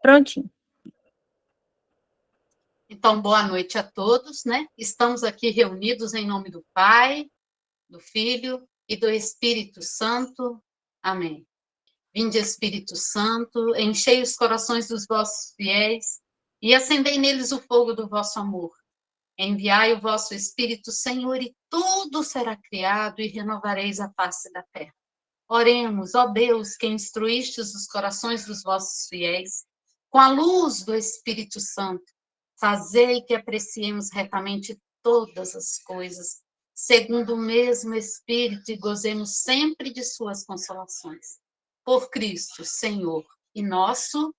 Prontinho. Então, boa noite a todos, né? Estamos aqui reunidos em nome do Pai, do Filho e do Espírito Santo. Amém. Vinde, Espírito Santo, enchei os corações dos vossos fiéis e acendei neles o fogo do vosso amor. Enviai o vosso Espírito, Senhor, e tudo será criado e renovareis a face da terra. Oremos, ó Deus, que instruístes os corações dos vossos fiéis, com a luz do Espírito Santo, fazei que apreciemos retamente todas as coisas, segundo o mesmo Espírito, e gozemos sempre de suas consolações. Por Cristo, Senhor e nosso.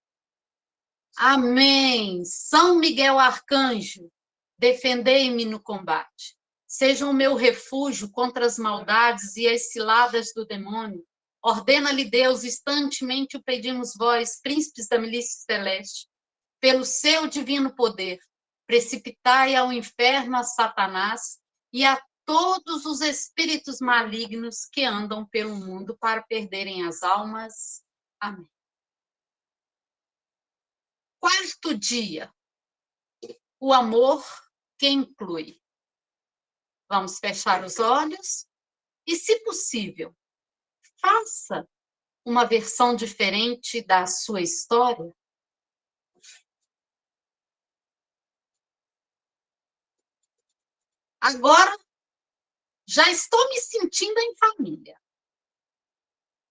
Amém. São Miguel Arcanjo, defendei-me no combate. Seja o meu refúgio contra as maldades e as ciladas do demônio. Ordena-lhe Deus, instantemente o pedimos vós, príncipes da milícia celeste, pelo seu divino poder, precipitai ao inferno a Satanás e a todos os espíritos malignos que andam pelo mundo para perderem as almas. Amém. Quarto dia, o amor que inclui. Vamos fechar os olhos e, se possível, faça uma versão diferente da sua história. Agora, já estou me sentindo em família.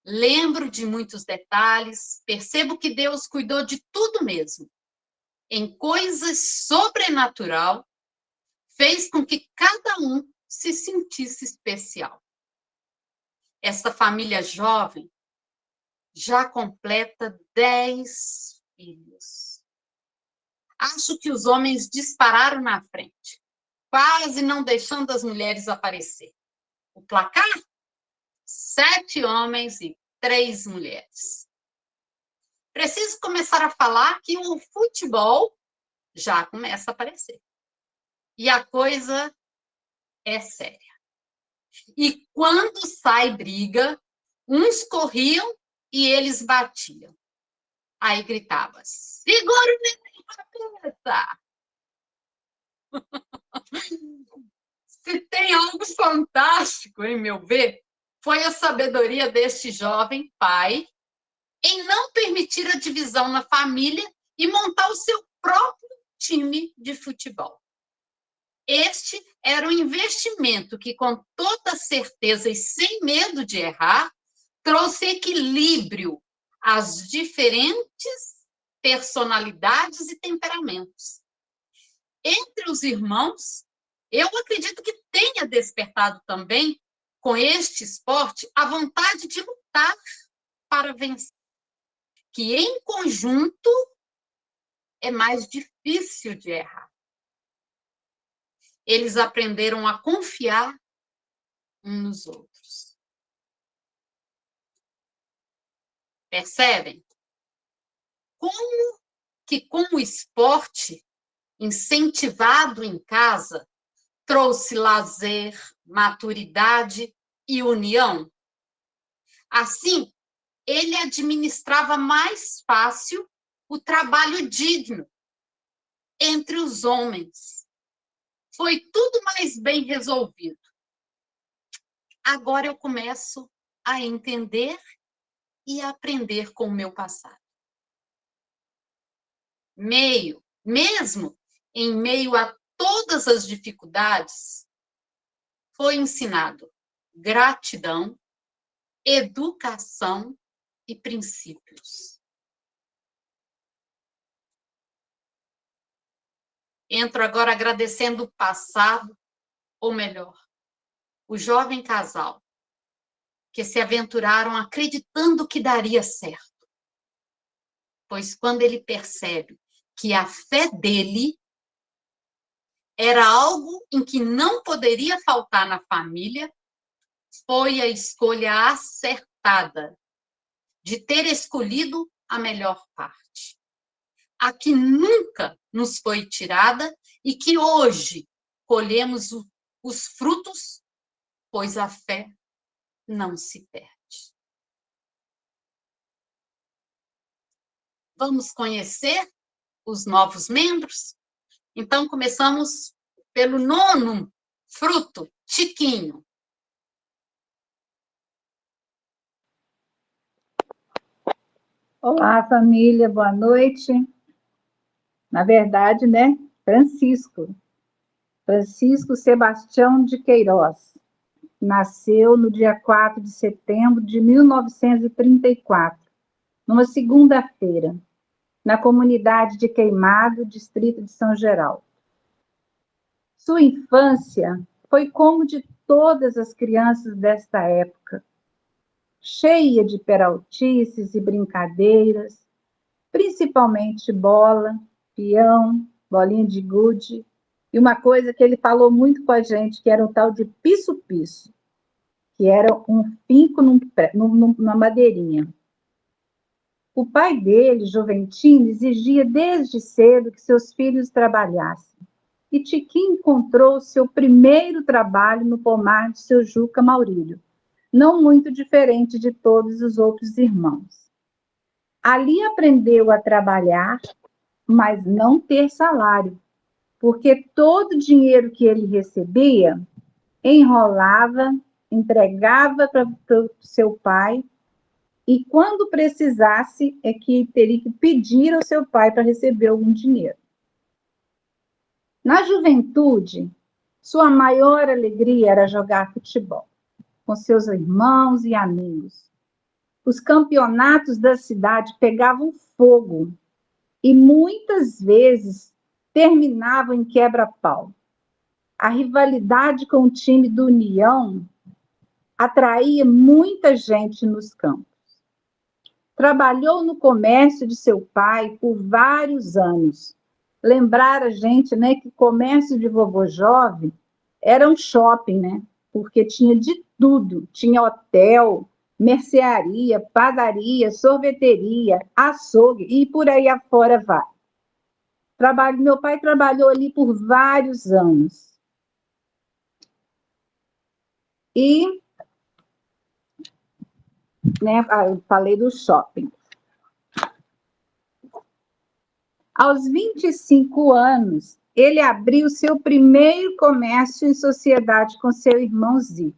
Lembro de muitos detalhes, percebo que Deus cuidou de tudo mesmo. Em coisas sobrenatural, fez com que cada um se sentisse especial. Esta família jovem já completa 10 filhos. Acho que os homens dispararam na frente, quase não deixando as mulheres aparecer. O placar? 7 homens e 3 mulheres. Preciso começar a falar que o futebol já começa a aparecer. E a coisa é séria. E quando sai briga, uns corriam e eles batiam. Aí gritava, segura o neném na cabeça! Se tem algo fantástico, em meu ver, foi a sabedoria deste jovem pai em não permitir a divisão na família e montar o seu próprio time de futebol. Este era um investimento que, com toda certeza e sem medo de errar, trouxe equilíbrio às diferentes personalidades e temperamentos. Entre os irmãos, eu acredito que tenha despertado também, com este esporte, a vontade de lutar para vencer, que em conjunto é mais difícil de errar. Eles aprenderam a confiar uns nos outros. Percebem? Como que com o esporte incentivado em casa trouxe lazer, maturidade e união? Assim, ele administrava mais fácil o trabalho digno entre os homens. Foi tudo mais bem resolvido. Agora eu começo a entender e a aprender com o meu passado. Mesmo em meio a todas as dificuldades, foi ensinado gratidão, educação e princípios. Entro agora agradecendo o passado, ou melhor, o jovem casal, que se aventuraram acreditando que daria certo. Pois quando ele percebe que a fé dele era algo em que não poderia faltar na família, foi a escolha acertada de ter escolhido a melhor parte. A que nunca nos foi tirada e que hoje colhemos os frutos, pois a fé não se perde. vamos conhecer os novos membros? Então, começamos pelo nono fruto, Tiquinho. Olá, família, boa noite. Na verdade, né, Francisco Sebastião de Queiroz. Nasceu no dia 4 de setembro de 1934, numa segunda-feira, na comunidade de Queimado, distrito de São Geraldo. Sua infância foi como de todas as crianças desta época, cheia de peraltices e brincadeiras, principalmente bola, peão, bolinha de gude, e uma coisa que ele falou muito com a gente, que era o tal de piso-piso, que era um finco numa madeirinha. O pai dele, Juventino, exigia desde cedo que seus filhos trabalhassem. E Tiquinho encontrou seu primeiro trabalho no pomar de seu Juca Maurílio, não muito diferente de todos os outros irmãos. Ali aprendeu a trabalhar, mas não ter salário, porque todo o dinheiro que ele recebia, enrolava, entregava para o seu pai, e quando precisasse, é que teria que pedir ao seu pai para receber algum dinheiro. Na juventude, sua maior alegria era jogar futebol, com seus irmãos e amigos. Os campeonatos da cidade pegavam fogo, e muitas vezes terminavam em quebra-pau. A rivalidade com o time do União atraía muita gente nos campos. Trabalhou no comércio de seu pai por vários anos. Lembrar a gente, né, que o comércio de vovô Jovem era um shopping, né? Porque tinha de tudo. Tinha hotel, mercearia, padaria, sorveteria, açougue e por aí afora vai. Meu pai trabalhou ali por vários anos. E, né, eu falei do shopping. Aos 25 anos, ele abriu seu primeiro comércio em sociedade com seu irmão Zico.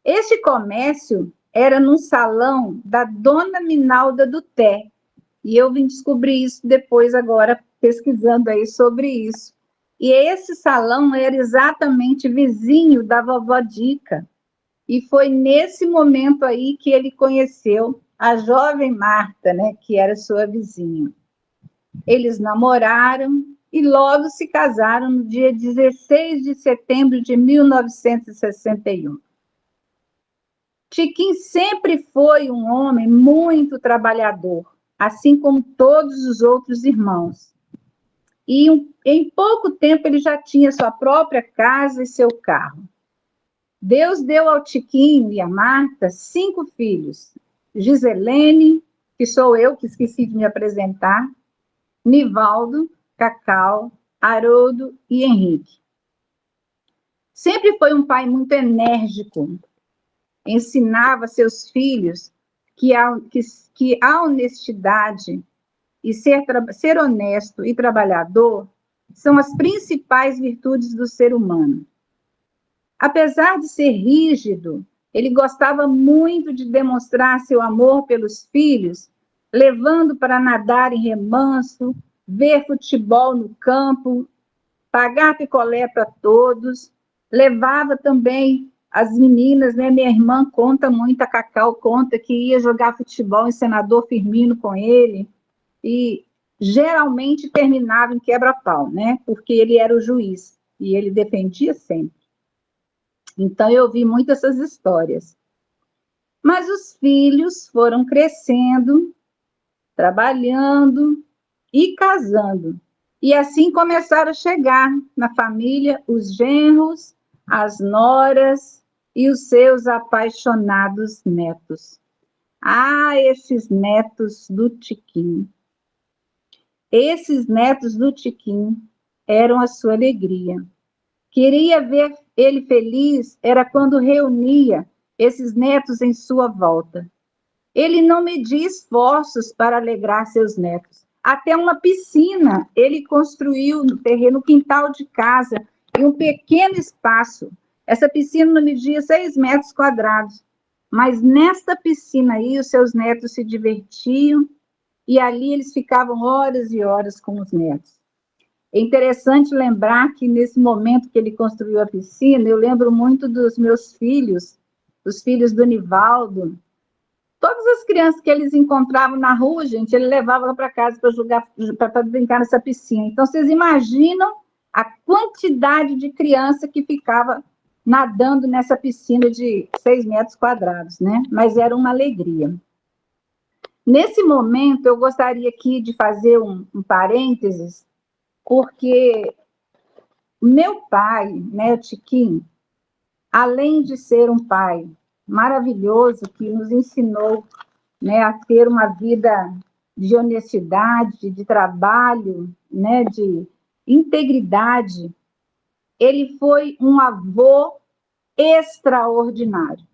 Este comércio era num salão da Dona Minalda do Té, e eu vim descobrir isso depois agora, pesquisando aí sobre isso. E esse salão era exatamente vizinho da vovó Dica, e foi nesse momento aí que ele conheceu a jovem Marta, né, que era sua vizinha. Eles namoraram e logo se casaram no dia 16 de setembro de 1961. Tiquinho sempre foi um homem muito trabalhador, assim como todos os outros irmãos. E em pouco tempo ele já tinha sua própria casa e seu carro. Deus deu ao Tiquinho e à Marta 5 filhos. Giselene, que sou eu, que esqueci de me apresentar, Nivaldo, Cacau, Haroldo e Henrique. Sempre foi um pai muito enérgico. Ensinava seus filhos que a honestidade e ser honesto e trabalhador são as principais virtudes do ser humano. Apesar de ser rígido, ele gostava muito de demonstrar seu amor pelos filhos, levando para nadar em remanso, ver futebol no campo, pagar picolé para todos. Levava também as meninas, né? Minha irmã conta muito, a Cacau conta que ia jogar futebol em Senador Firmino com ele, e geralmente terminava em quebra-pau, né? Porque ele era o juiz, e ele defendia sempre. Então, eu vi muito essas histórias. Mas os filhos foram crescendo, trabalhando e casando. E assim começaram a chegar na família os genros, as noras e os seus apaixonados netos. Ah, esses netos do Tiquinho. Esses netos do Tiquinho eram a sua alegria. Queria ver ele feliz era quando reunia esses netos em sua volta. Ele não media esforços para alegrar seus netos. Até uma piscina ele construiu no terreno, no quintal de casa, em um pequeno espaço. Essa piscina não media 6 metros quadrados. Mas nesta piscina aí, os seus netos se divertiam e ali eles ficavam horas e horas com os netos. É interessante lembrar que nesse momento que ele construiu a piscina, eu lembro muito dos meus filhos, os filhos do Nivaldo. Todas as crianças que eles encontravam na rua, gente, ele levava lá para casa para jogar, para brincar nessa piscina. Então, vocês imaginam a quantidade de criança que ficava nadando nessa piscina de 6 metros quadrados, né? Mas era uma alegria. Nesse momento, eu gostaria aqui de fazer um parênteses, porque meu pai, né, o Tiquinho, além de ser um pai maravilhoso, que nos ensinou, né, a ter uma vida de honestidade, de trabalho, né, de integridade, ele foi um avô extraordinário.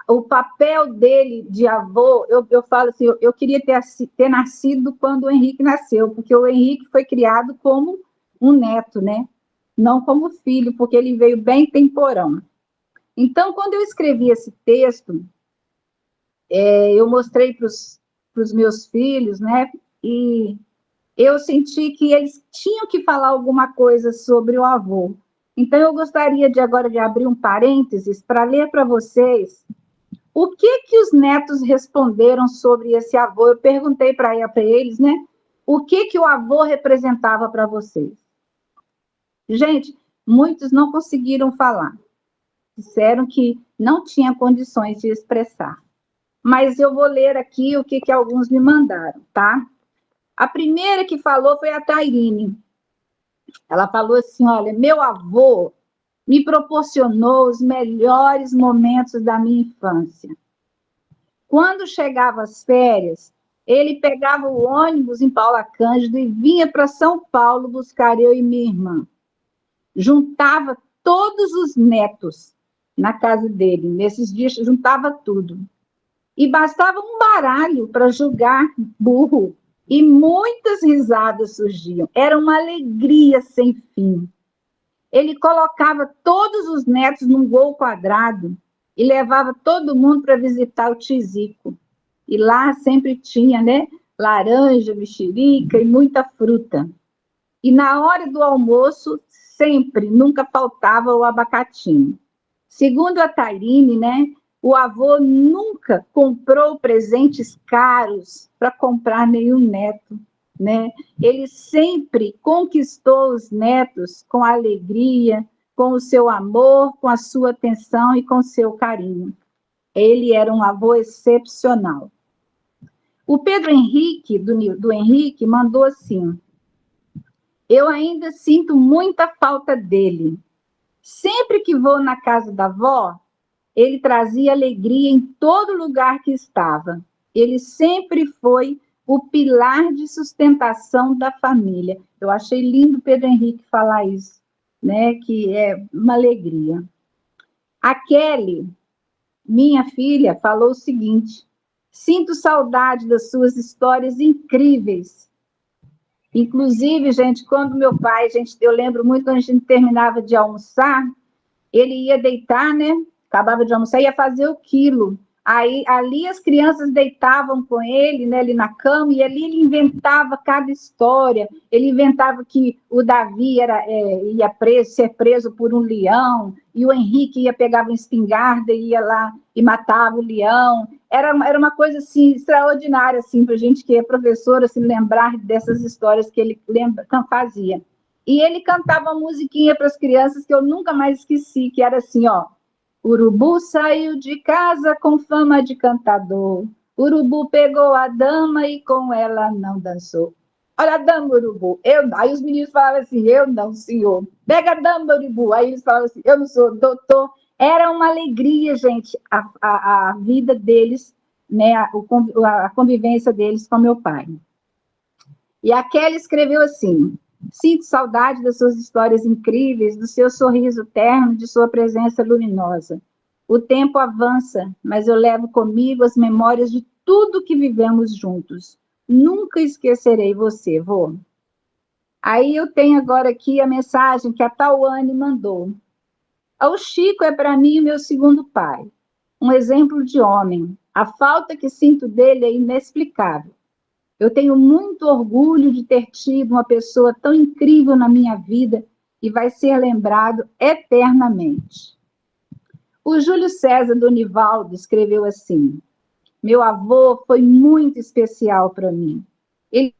O papel dele de avô, eu falo assim, eu queria ter nascido quando o Henrique nasceu, porque o Henrique foi criado como um neto, né? Não como filho, porque ele veio bem temporão. Então, quando eu escrevi esse texto, eu mostrei para os meus filhos, né? E eu senti que eles tinham que falar alguma coisa sobre o avô. Então, eu gostaria agora de abrir um parênteses para ler para vocês o que os netos responderam sobre esse avô. Eu perguntei para eles, né? O que o avô representava para vocês? Gente, muitos não conseguiram falar. Disseram que não tinha condições de expressar. Mas eu vou ler aqui o que alguns me mandaram, tá? A primeira que falou foi a Tairine. Ela falou assim, olha, meu avô me proporcionou os melhores momentos da minha infância. Quando chegava as férias, ele pegava o ônibus em Paula Cândido e vinha para São Paulo buscar eu e minha irmã. Juntava todos os netos na casa dele. Nesses dias, juntava tudo. E bastava um baralho para jogar burro. E muitas risadas surgiam. Era uma alegria sem fim. Ele colocava todos os netos num gol quadrado e levava todo mundo para visitar o Tizico. E lá sempre tinha, né, laranja, mexerica e muita fruta. E na hora do almoço, sempre, nunca faltava o abacatinho. Segundo a Tairine, né, o avô nunca comprou presentes caros para comprar nenhum neto, né? Ele sempre conquistou os netos com alegria, com o seu amor, com a sua atenção e com o seu carinho. Ele era um avô excepcional. O Pedro Henrique, do Henrique, mandou assim: eu ainda sinto muita falta dele. Sempre que vou na casa da avó, ele trazia alegria em todo lugar que estava. Ele sempre foi o pilar de sustentação da família. Eu achei lindo Pedro Henrique falar isso, né? Que é uma alegria. A Kelly, minha filha, falou o seguinte: sinto saudade das suas histórias incríveis. Inclusive, gente, quando meu pai, eu lembro muito quando a gente terminava de almoçar, ele ia deitar, né? Acabava de almoçar, ia fazer o quilo. Aí, ali as crianças deitavam com ele, né, ali na cama, e ali ele inventava cada história. Ele inventava que o Davi ia ser preso por um leão, e o Henrique pegava uma espingarda e ia lá e matava o leão. Era uma coisa assim, extraordinária assim, para a gente que é professora assim, lembrar dessas histórias que ele fazia. E ele cantava uma musiquinha para as crianças que eu nunca mais esqueci, que era assim, ó: urubu saiu de casa com fama de cantador. Urubu pegou a dama e com ela não dançou. Olha a dama, urubu. Aí os meninos falavam assim: eu não, senhor. Pega a dama, urubu. Aí eles falavam assim: eu não sou doutor. Era uma alegria, gente, a vida deles, né, a convivência deles com meu pai. E a Kelly escreveu assim: sinto saudade das suas histórias incríveis, do seu sorriso terno, de sua presença luminosa. O tempo avança, mas eu levo comigo as memórias de tudo que vivemos juntos. Nunca esquecerei você, vô. Aí eu tenho agora aqui a mensagem que a Tawane mandou. O Chico é para mim o meu segundo pai, um exemplo de homem. A falta que sinto dele é inexplicável. Eu tenho muito orgulho de ter tido uma pessoa tão incrível na minha vida e vai ser lembrado eternamente. O Júlio César Donivaldo escreveu assim: meu avô foi muito especial para mim. Ele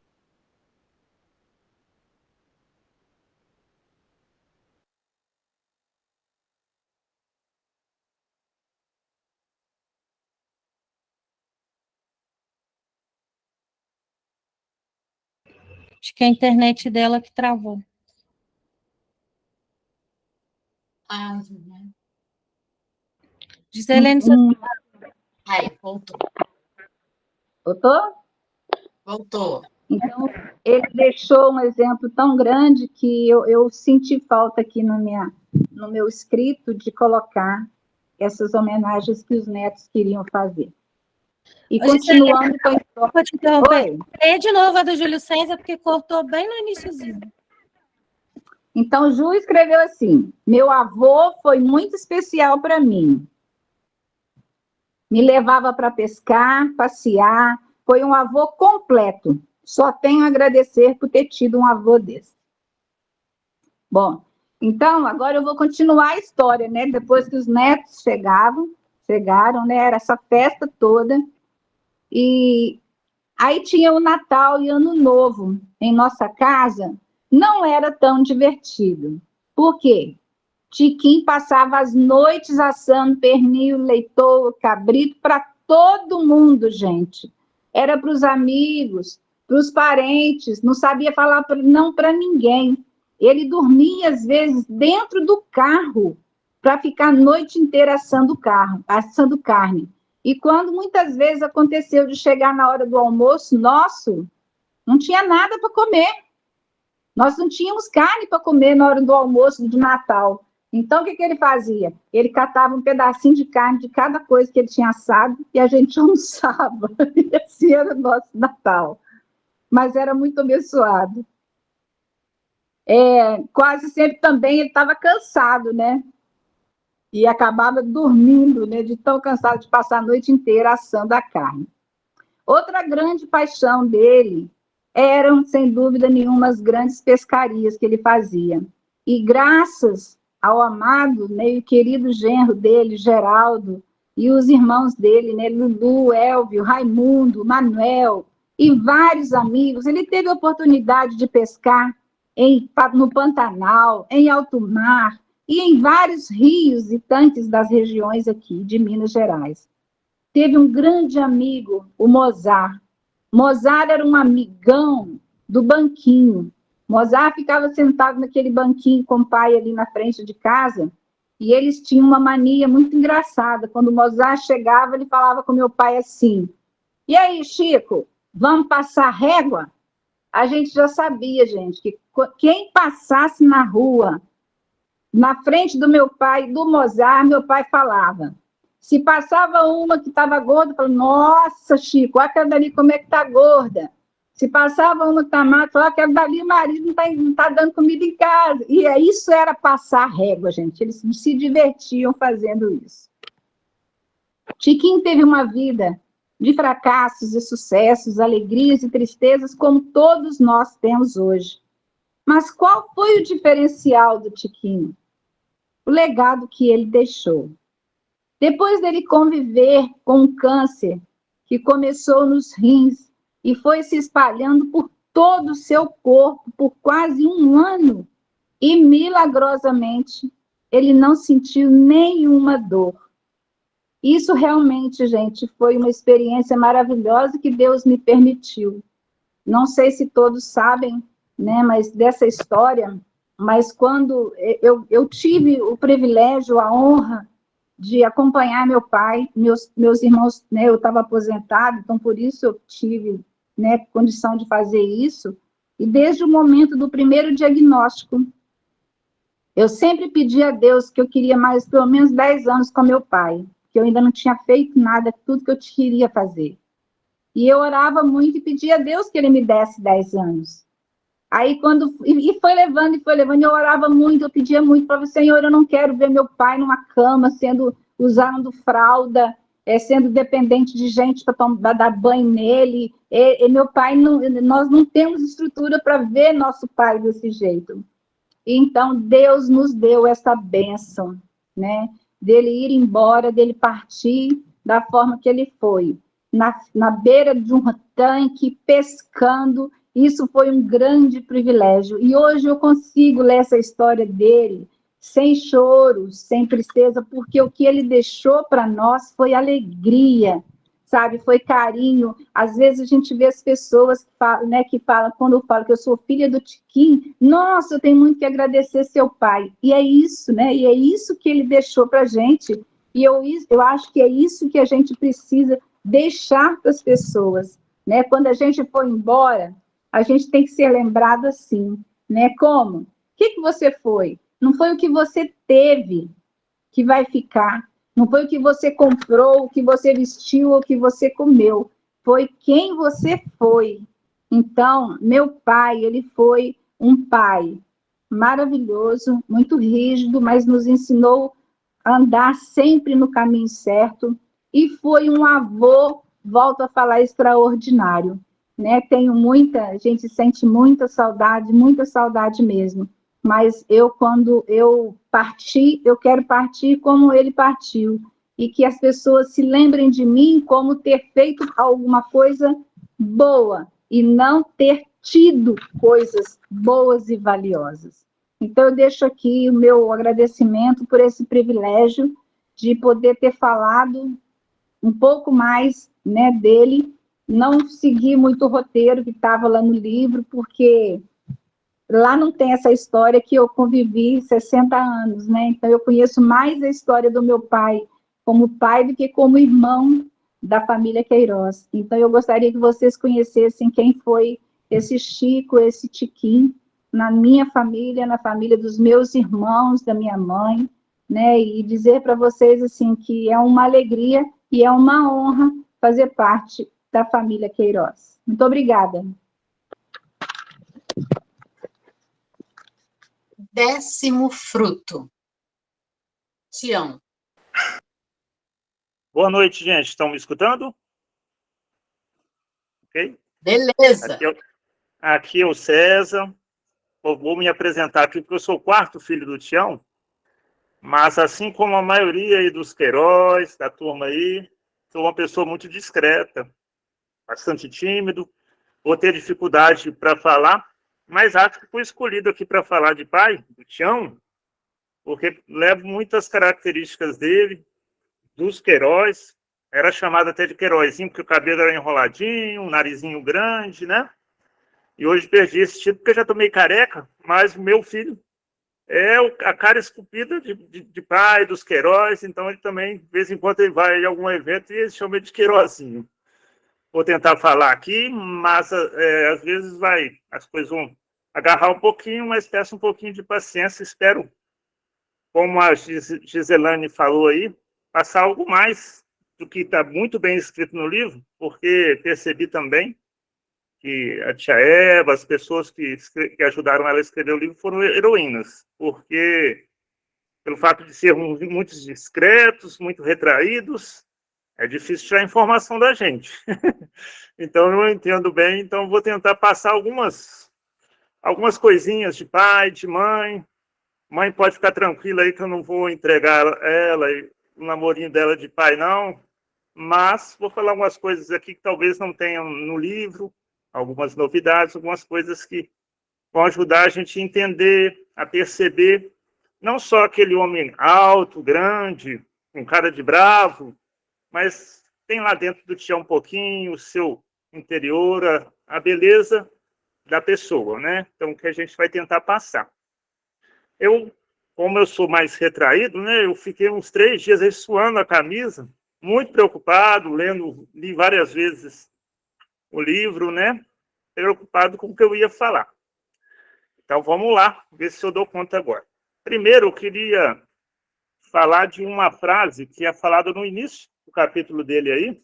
Acho que é a internet dela que travou. Giselene, Aí, voltou. Voltou? Voltou. Então, ele deixou um exemplo tão grande que eu senti falta aqui no meu escrito de colocar essas homenagens que os netos queriam fazer. E continuando com a história... Vou te interromper. Lê de novo a do Júlio César, porque cortou bem no iniciozinho. Então, Ju escreveu assim: meu avô foi muito especial para mim. Me levava para pescar, passear. Foi um avô completo. Só tenho a agradecer por ter tido um avô desse. Bom, então, agora eu vou continuar a história, né? Depois que os netos chegaram, né? Era essa festa toda. E aí tinha o Natal e Ano Novo em nossa casa. Não era tão divertido. Por quê? Tiquinho passava as noites assando pernil, leitoa, cabrito para todo mundo, gente. Era para os amigos, para os parentes, não sabia falar não para ninguém. Ele dormia, às vezes, dentro do carro para ficar a noite inteira assando carne. E quando muitas vezes aconteceu de chegar na hora do almoço nosso, não tinha nada para comer. Nós não tínhamos carne para comer na hora do almoço de Natal. Então, o que ele fazia? Ele catava um pedacinho de carne de cada coisa que ele tinha assado e a gente almoçava. Esse era o nosso Natal. Mas era muito abençoado. Quase sempre também ele estava cansado, né? E acabava dormindo, né? De tão cansado de passar a noite inteira assando a carne. Outra grande paixão dele eram, sem dúvida nenhuma, as grandes pescarias que ele fazia. E graças ao amado, né, e querido genro dele, Geraldo, e os irmãos dele, né, Lulu, Elvio, Raimundo, Manuel, e vários amigos, ele teve a oportunidade de pescar no Pantanal, em alto mar, e em vários rios e tanques das regiões aqui de Minas Gerais. Teve um grande amigo, o Mozart. Mozart era um amigão do banquinho. Mozart ficava sentado naquele banquinho com o pai ali na frente de casa, e eles tinham uma mania muito engraçada. Quando Mozart chegava, ele falava com meu pai assim: e aí, Chico, vamos passar régua? A gente já sabia, gente, que quem passasse na rua, na frente do meu pai, do Mozart, meu pai falava. Se passava uma que estava gorda, falava: nossa, Chico, olha aquela dali como é que está gorda. Se passava uma que está magra, falava: aquela dali, o marido não tá dando comida em casa. E isso era passar régua, gente. Eles se divertiam fazendo isso. Tiquinho teve uma vida de fracassos e sucessos, alegrias e tristezas, como todos nós temos hoje. Mas qual foi o diferencial do Tiquinho? O legado que ele deixou. Depois dele conviver com um câncer que começou nos rins e foi se espalhando por todo o seu corpo por quase um ano, e milagrosamente ele não sentiu nenhuma dor. Isso realmente, gente, foi uma experiência maravilhosa que Deus me permitiu. Não sei se todos sabem, né, mas dessa história, mas quando eu tive o privilégio, a honra de acompanhar meu pai, meus irmãos, né, eu estava aposentada, então por isso eu tive, né, condição de fazer isso, e desde o momento do primeiro diagnóstico, Eu sempre pedi a Deus que eu queria mais pelo menos 10 anos com meu pai, que eu ainda não tinha feito nada, tudo que eu queria fazer. E eu orava muito e pedia a Deus que ele me desse 10 anos. Aí e foi levando, e eu orava muito, eu pedia muito, para o Senhor, eu não quero ver meu pai numa cama, usando fralda, sendo dependente de gente para dar banho nele. E meu pai, nós não temos estrutura para ver nosso pai desse jeito. Então, Deus nos deu essa bênção, né? Dele ir embora, dele partir da forma que ele foi. Na beira de um tanque, pescando. Isso foi um grande privilégio. E hoje eu consigo ler essa história dele sem choro, sem tristeza, porque o que ele deixou para nós foi alegria, sabe? Foi carinho. Às vezes a gente vê as pessoas que falam, quando eu falo que eu sou filha do Tiquinho, nossa, eu tenho muito que agradecer seu pai. E é isso, né? E é isso que ele deixou para a gente. E eu acho que é isso que a gente precisa deixar para as pessoas, né? Quando a gente for embora, a gente tem que ser lembrado assim, né? Como? O que você foi? Não foi o que você teve que vai ficar. Não foi o que você comprou, o que você vestiu, ou o que você comeu. Foi quem você foi. Então, meu pai, ele foi um pai maravilhoso, muito rígido, mas nos ensinou a andar sempre no caminho certo. E foi um avô, volto a falar, extraordinário. Né? A gente sente muita saudade mesmo. Mas quando eu partir, eu quero partir como ele partiu. E que as pessoas se lembrem de mim como ter feito alguma coisa boa e não ter tido coisas boas e valiosas. Então, eu deixo aqui o meu agradecimento por esse privilégio de poder ter falado um pouco mais, né, dele, não seguir muito o roteiro que estava lá no livro, porque lá não tem essa história que eu convivi 60 anos, né? Então, eu conheço mais a história do meu pai como pai do que como irmão da família Queiroz. Então, eu gostaria que vocês conhecessem quem foi esse Chico, esse Tiquinho, na minha família, na família dos meus irmãos, da minha mãe, né? E dizer para vocês, assim, que é uma alegria e é uma honra fazer parte da família Queiroz. Muito obrigada. 10º fruto. Tião. Boa noite, gente. Estão me escutando? Ok? Beleza. Aqui é o César. Eu vou me apresentar aqui porque eu sou o 4º filho do Tião, mas assim como a maioria aí dos Queiroz, da turma aí, sou uma pessoa muito discreta, bastante tímido, vou ter dificuldade para falar, mas acho que fui escolhido aqui para falar de pai, do Tião, porque levo muitas características dele, dos Queiroz. Era chamado até de Queirozinho, porque o cabelo era enroladinho, um narizinho grande, né? E hoje perdi esse título porque eu já tomei careca, mas o meu filho é a cara esculpida de pai, dos Queiroz, então ele também, de vez em quando, ele vai em algum evento e eles chamam ele de Queirozinho. Vou tentar falar aqui, mas às vezes as coisas vão agarrar um pouquinho, mas peço um pouquinho de paciência, espero, como a Giselane falou aí, passar algo mais do que está muito bem escrito no livro, porque percebi também que a tia Eva, as pessoas que ajudaram ela a escrever o livro foram heroínas, porque pelo fato de sermos muito discretos, muito retraídos, é difícil tirar informação da gente. Então, eu entendo bem, então vou tentar passar algumas coisinhas de pai, de mãe. Mãe pode ficar tranquila aí que eu não vou entregar ela e o namorinho dela de pai, não. Mas vou falar algumas coisas aqui que talvez não tenham no livro, algumas novidades, algumas coisas que vão ajudar a gente a entender, a perceber, não só aquele homem alto, grande, com cara de bravo, mas tem lá dentro do Tião um pouquinho, o seu interior, a beleza da pessoa, né? Então, o que a gente vai tentar passar. Como eu sou mais retraído, né? Eu fiquei uns 3 dias aí suando a camisa, muito preocupado, li várias vezes o livro, né? Preocupado com o que eu ia falar. Então, vamos lá, ver se eu dou conta agora. Primeiro, eu queria falar de uma frase que é falada no início do capítulo dele aí,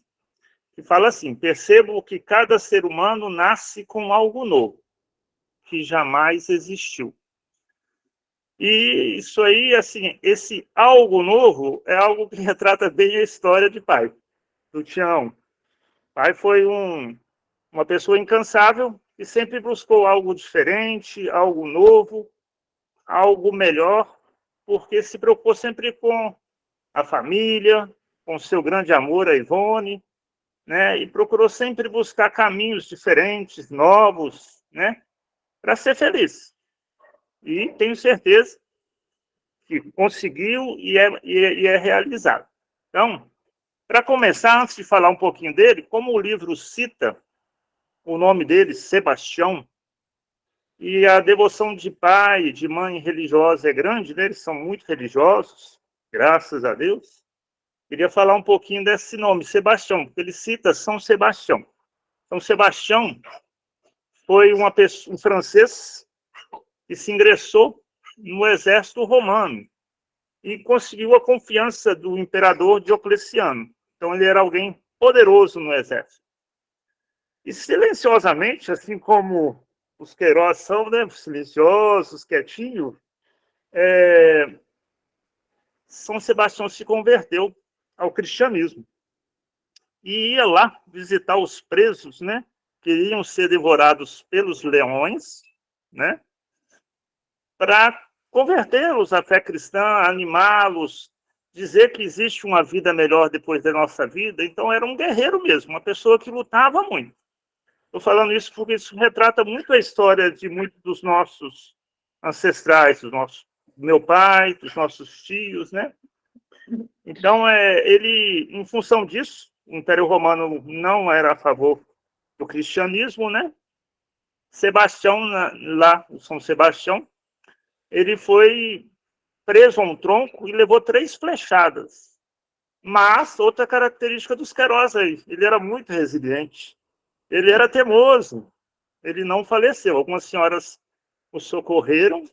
que fala assim: percebo que cada ser humano nasce com algo novo, que jamais existiu. E isso aí, assim, esse algo novo é algo que retrata bem a história de pai, do Tião. Pai foi uma pessoa incansável e sempre buscou algo diferente, algo novo, algo melhor, porque se preocupou sempre com a família, com seu grande amor, a Ivone, né? E procurou sempre buscar caminhos diferentes, novos, né? Para ser feliz. E tenho certeza que conseguiu e é realizado. Então, para começar, antes de falar um pouquinho dele, como o livro cita o nome dele, Sebastião, e a devoção de pai e de mãe religiosa é grande, né? Eles são muito religiosos, graças a Deus. Queria falar um pouquinho desse nome, Sebastião, porque ele cita São Sebastião. São Sebastião foi um francês que se ingressou no exército romano e conseguiu a confiança do imperador Diocleciano. Então, ele era alguém poderoso no exército. E silenciosamente, assim como os Queiroz são, né, silenciosos, quietinhos, São Sebastião se converteu ao cristianismo e ia lá visitar os presos, né, que iriam ser devorados pelos leões, né, para convertê-los à fé cristã, animá-los, dizer que existe uma vida melhor depois da nossa vida. Então, era um guerreiro mesmo, uma pessoa que lutava muito. Estou falando isso porque isso retrata muito a história de muitos dos nossos ancestrais, do meu pai, dos nossos tios, né? Então, ele, em função disso, o Império Romano não era a favor do cristianismo, né? Sebastião, lá, São Sebastião, ele foi preso a um tronco e levou 3 flechadas. Mas, outra característica dos Queiroz aí, ele era muito resiliente, ele era teimoso, ele não faleceu. Algumas senhoras o socorreram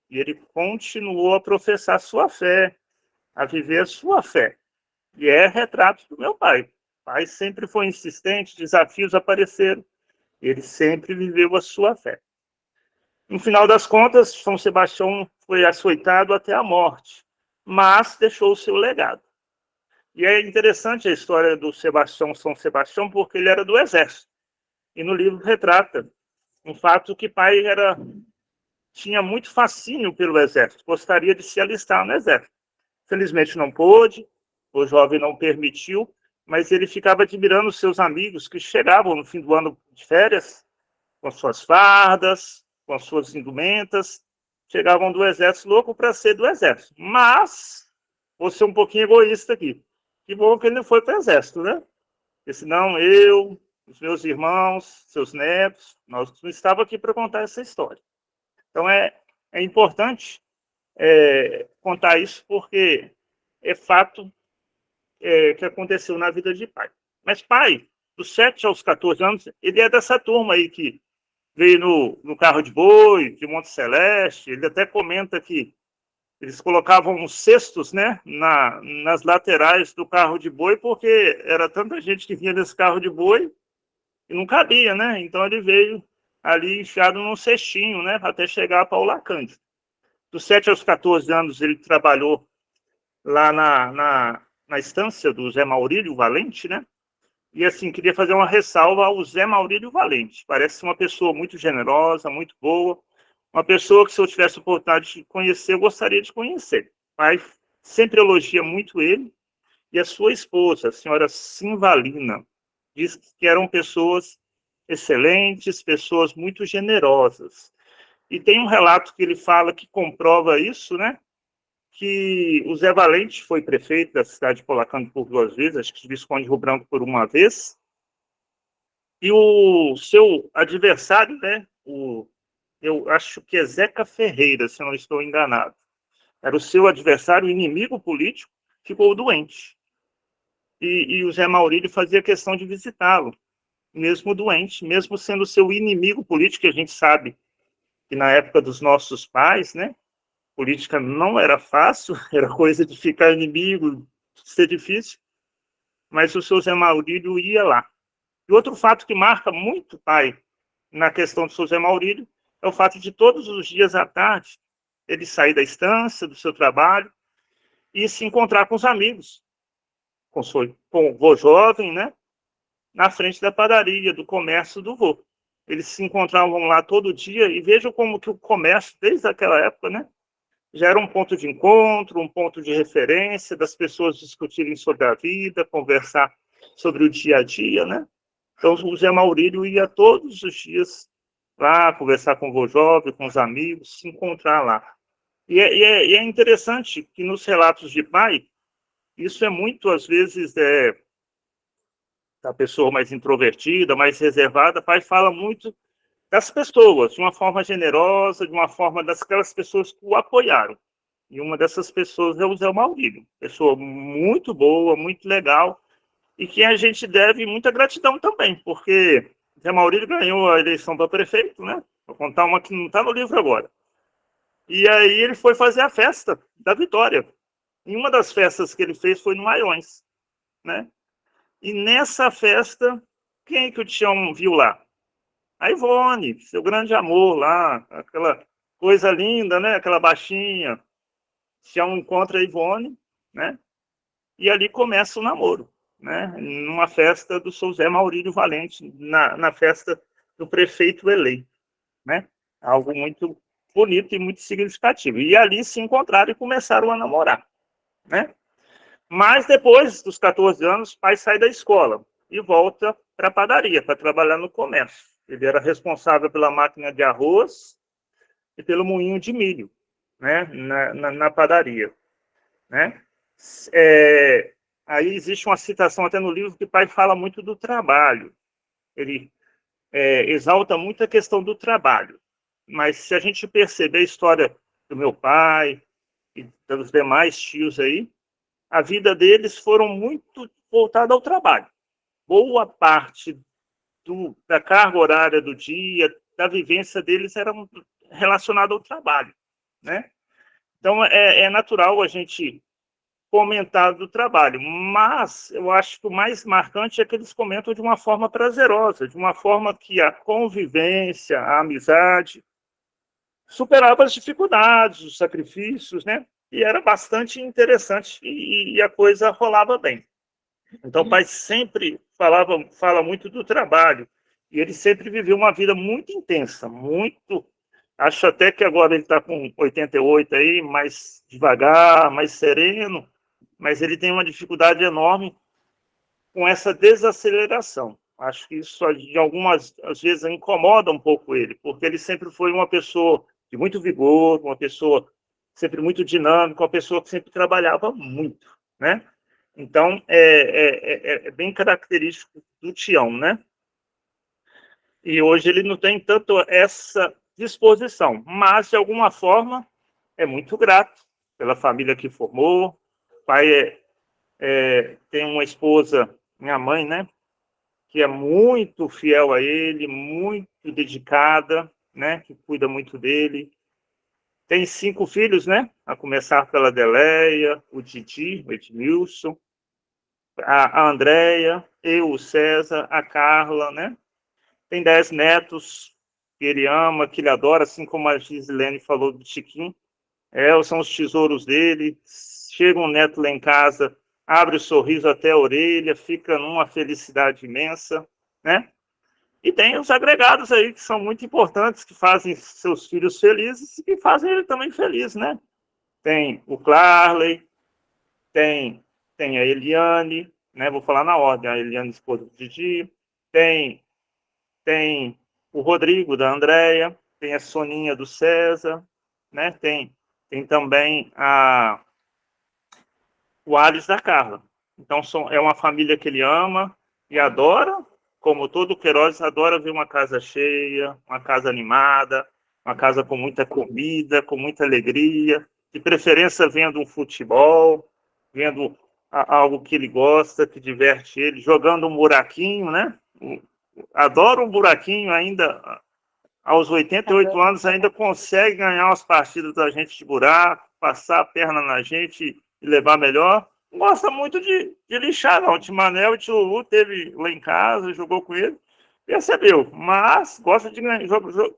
e ele continuou a professar sua fé, a viver a sua fé. E é retrato do meu pai. O pai sempre foi insistente, desafios apareceram, ele sempre viveu a sua fé. No final das contas, São Sebastião foi açoitado até a morte, mas deixou o seu legado. E é interessante a história do São Sebastião, porque ele era do exército. E no livro retrata um fato que pai tinha muito fascínio pelo exército, gostaria de se alistar no exército. Felizmente não pôde, o jovem não permitiu, mas ele ficava admirando os seus amigos que chegavam no fim do ano de férias, com suas fardas, com as suas indumentas, chegavam do exército louco para ser do exército. Mas, vou ser um pouquinho egoísta aqui, que bom que ele não foi para o exército, né? Porque senão eu, os meus irmãos, seus netos, nós não estávamos aqui para contar essa história. Então, é importante contar isso, porque é fato que aconteceu na vida de pai. Mas pai, dos 7 aos 14 anos, ele é dessa turma aí que veio no carro de boi, de Monte Celeste. Ele até comenta que eles colocavam uns cestos, né, nas laterais do carro de boi, porque era tanta gente que vinha nesse carro de boi e não cabia, né? Então ele veio ali enfiado num cestinho, né, até chegar a Paula Cândido. Dos 7 aos 14 anos, ele trabalhou lá na estância do Zé Maurílio Valente, né? E, assim, queria fazer uma ressalva ao Zé Maurílio Valente. Parece uma pessoa muito generosa, muito boa, uma pessoa que, se eu tivesse a oportunidade de conhecer, eu gostaria de conhecer. O pai sempre elogia muito ele e a sua esposa, a senhora Simvalina, diz que eram pessoas excelentes, pessoas muito generosas. E tem um relato que ele fala que comprova isso, né? Que o Zé Valente foi prefeito da cidade de Paula por 2 vezes, acho que Visconde Rio Branco por uma vez, e o seu adversário, né, eu acho que é Zeca Ferreira, se eu não estou enganado, era o seu adversário, o inimigo político, ficou doente. E o Zé Maurílio fazia questão de visitá-lo, mesmo doente, mesmo sendo seu inimigo político, que a gente sabe que na época dos nossos pais, né, política não era fácil, era coisa de ficar inimigo, de ser difícil, mas o seu Zé Maurílio ia lá. E outro fato que marca muito, pai, na questão do seu Zé Maurílio, é o fato de todos os dias à tarde ele sair da estância, do seu trabalho, e se encontrar com os amigos, com o vô jovem, né? Na frente da padaria, do comércio do vô. Eles se encontravam lá todo dia e vejam como que o comércio, desde aquela época, né? Já era um ponto de encontro, um ponto de referência, das pessoas discutirem sobre a vida, conversar sobre o dia a dia, né? Então, o Zé Maurílio ia todos os dias lá conversar com o vô jovem, com os amigos, se encontrar lá. E é interessante que nos relatos de pai, isso é muito, às vezes, da pessoa mais introvertida, mais reservada, pai fala muito das pessoas, de uma forma generosa, de uma forma daquelas pessoas que o apoiaram. E uma dessas pessoas é o Zé Maurílio, pessoa muito boa, muito legal, e que a gente deve muita gratidão também, porque Zé Maurílio ganhou a eleição para prefeito, né? Vou contar uma que não está no livro agora. E aí ele foi fazer a festa da vitória. E uma das festas que ele fez foi no Maiões, né? E nessa festa, quem que o Tião viu lá? A Ivone, seu grande amor lá, aquela coisa linda, né? Aquela baixinha. Tião encontra a Ivone, né? E ali começa o namoro, né? Numa festa do seu Zé Maurílio Valente, na festa do prefeito eleito, né? Algo muito bonito e muito significativo. E ali se encontraram e começaram a namorar, né? Mas depois dos 14 anos, o pai sai da escola e volta para a padaria, para trabalhar no comércio. Ele era responsável pela máquina de arroz e pelo moinho de milho, né? Na padaria, né? Aí existe uma citação até no livro que o pai fala muito do trabalho. Ele exalta muito a questão do trabalho. Mas se a gente perceber a história do meu pai e dos demais tios aí, a vida deles foram muito voltada ao trabalho. Boa parte da carga horária do dia, da vivência deles era relacionada ao trabalho, né? Então, é natural a gente comentar do trabalho, mas eu acho que o mais marcante é que eles comentam de uma forma prazerosa, de uma forma que a convivência, a amizade, superava as dificuldades, os sacrifícios, né? E era bastante interessante e a coisa rolava bem. Então, o pai sempre fala muito do trabalho, e ele sempre viveu uma vida muito intensa, muito. Acho até que agora ele está com 88 aí, mais devagar, mais sereno, mas ele tem uma dificuldade enorme com essa desaceleração. Acho que isso, de algumas às vezes, incomoda um pouco ele, porque ele sempre foi uma pessoa de muito vigor, uma pessoa sempre muito dinâmica, uma pessoa que sempre trabalhava muito, né? Então, é bem característico do Tião, né? E hoje ele não tem tanto essa disposição, mas, de alguma forma, é muito grato pela família que formou. O pai tem uma esposa, minha mãe, né? Que é muito fiel a ele, muito dedicada, né? Que cuida muito dele. Tem 5 filhos, né? A começar pela Adeleia, o Didi, o Edmilson, a Andréia, eu, o César, a Carla, né? Tem 10 netos que ele ama, que ele adora, assim como a Gisilene falou do Chiquinho. São os tesouros dele. Chega um neto lá em casa, abre o sorriso até a orelha, fica numa felicidade imensa, né? E tem os agregados aí, que são muito importantes, que fazem seus filhos felizes e que fazem ele também feliz, né? Tem o Clarley, tem a Eliane, né? Vou falar na ordem, a Eliane, esposa do Didi, tem o Rodrigo, da Andréia, tem a Soninha, do César, né? Tem também o Alice, da Carla. Então, é uma família que ele ama e adora, como todo Queiroz, adora ver uma casa cheia, uma casa animada, uma casa com muita comida, com muita alegria, de preferência vendo um futebol, vendo algo que ele gosta, que diverte ele, jogando um buraquinho, né? Adoro um buraquinho ainda aos 88 anos ainda consegue ganhar umas partidas da gente de buraco, passar a perna na gente e levar melhor. Não gosta muito de lixar, não. O Timanel e o Tio teve lá em casa, jogou com ele, percebeu, mas gosta de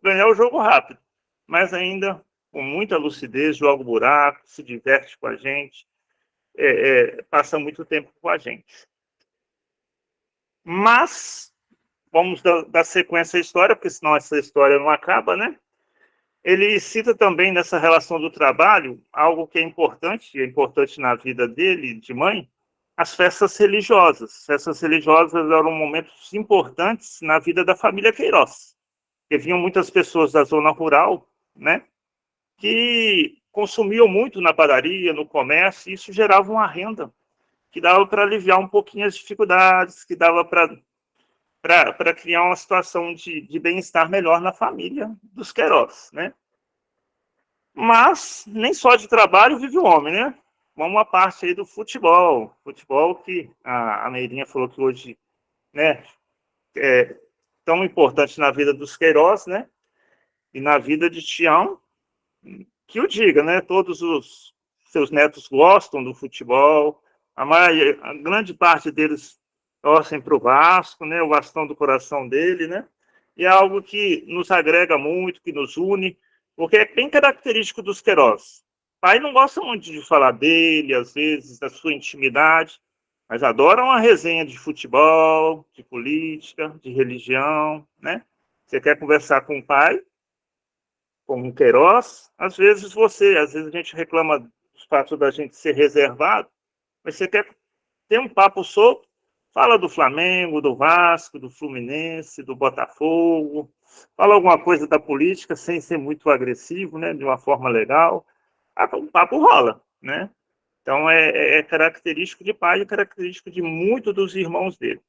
ganhar o jogo rápido. Mas ainda com muita lucidez, joga o buraco, se diverte com a gente, passa muito tempo com a gente. Mas vamos dar sequência à história, porque senão essa história não acaba, né? Ele cita também nessa relação do trabalho algo que é importante na vida dele, de mãe, as festas religiosas. Festas religiosas eram momentos importantes na vida da família Queiroz, porque vinham muitas pessoas da zona rural, né, que consumiam muito na padaria, no comércio, e isso gerava uma renda que dava para aliviar um pouquinho as dificuldades, que dava para criar uma situação de bem-estar melhor na família dos Queiroz, né? Mas nem só de trabalho vive o homem, né? Vamos à parte aí do futebol. Futebol que a Neirinha falou que hoje, né, é tão importante na vida dos Queiroz, né? E na vida de Tião, que o diga, né? Todos os seus netos gostam do futebol, a grande parte deles torcem para o Vasco, né? O bastão do coração dele, né? E é algo que nos agrega muito, que nos une, porque é bem característico dos Queiroz. O pai não gosta muito de falar dele, às vezes, da sua intimidade, mas adora uma resenha de futebol, de política, de religião, né? Você quer conversar com o pai, com o Queiroz, às vezes a gente reclama do fato da gente ser reservado, mas você quer ter um papo solto, fala do Flamengo, do Vasco, do Fluminense, do Botafogo, fala alguma coisa da política sem ser muito agressivo, né, de uma forma legal, o papo rola, né? Então é característico de pai e característico de muitos dos irmãos dele.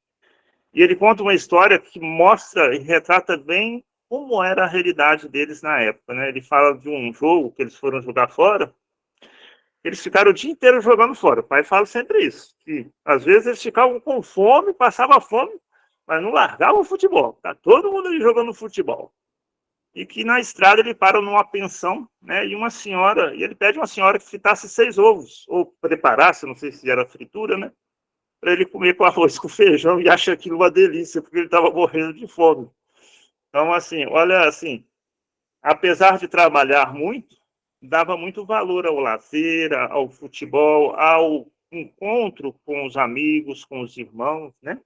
E ele conta uma história que mostra e retrata bem como era a realidade deles na época, né? Ele fala de um jogo que eles foram jogar fora, eles ficaram o dia inteiro jogando fora. O pai fala sempre isso, que às vezes eles ficavam com fome, passavam fome, mas não largavam o futebol. Tá todo mundo ali jogando futebol. E que na estrada ele para numa pensão, né? E ele pede uma senhora que fritasse 6 ovos, ou preparasse, não sei se era fritura, né? Para ele comer com arroz, com feijão, e acha aquilo uma delícia, porque ele estava morrendo de fome. Então, assim, olha, assim, apesar de trabalhar muito, dava muito valor ao lazer, ao futebol, ao encontro com os amigos, com os irmãos, né?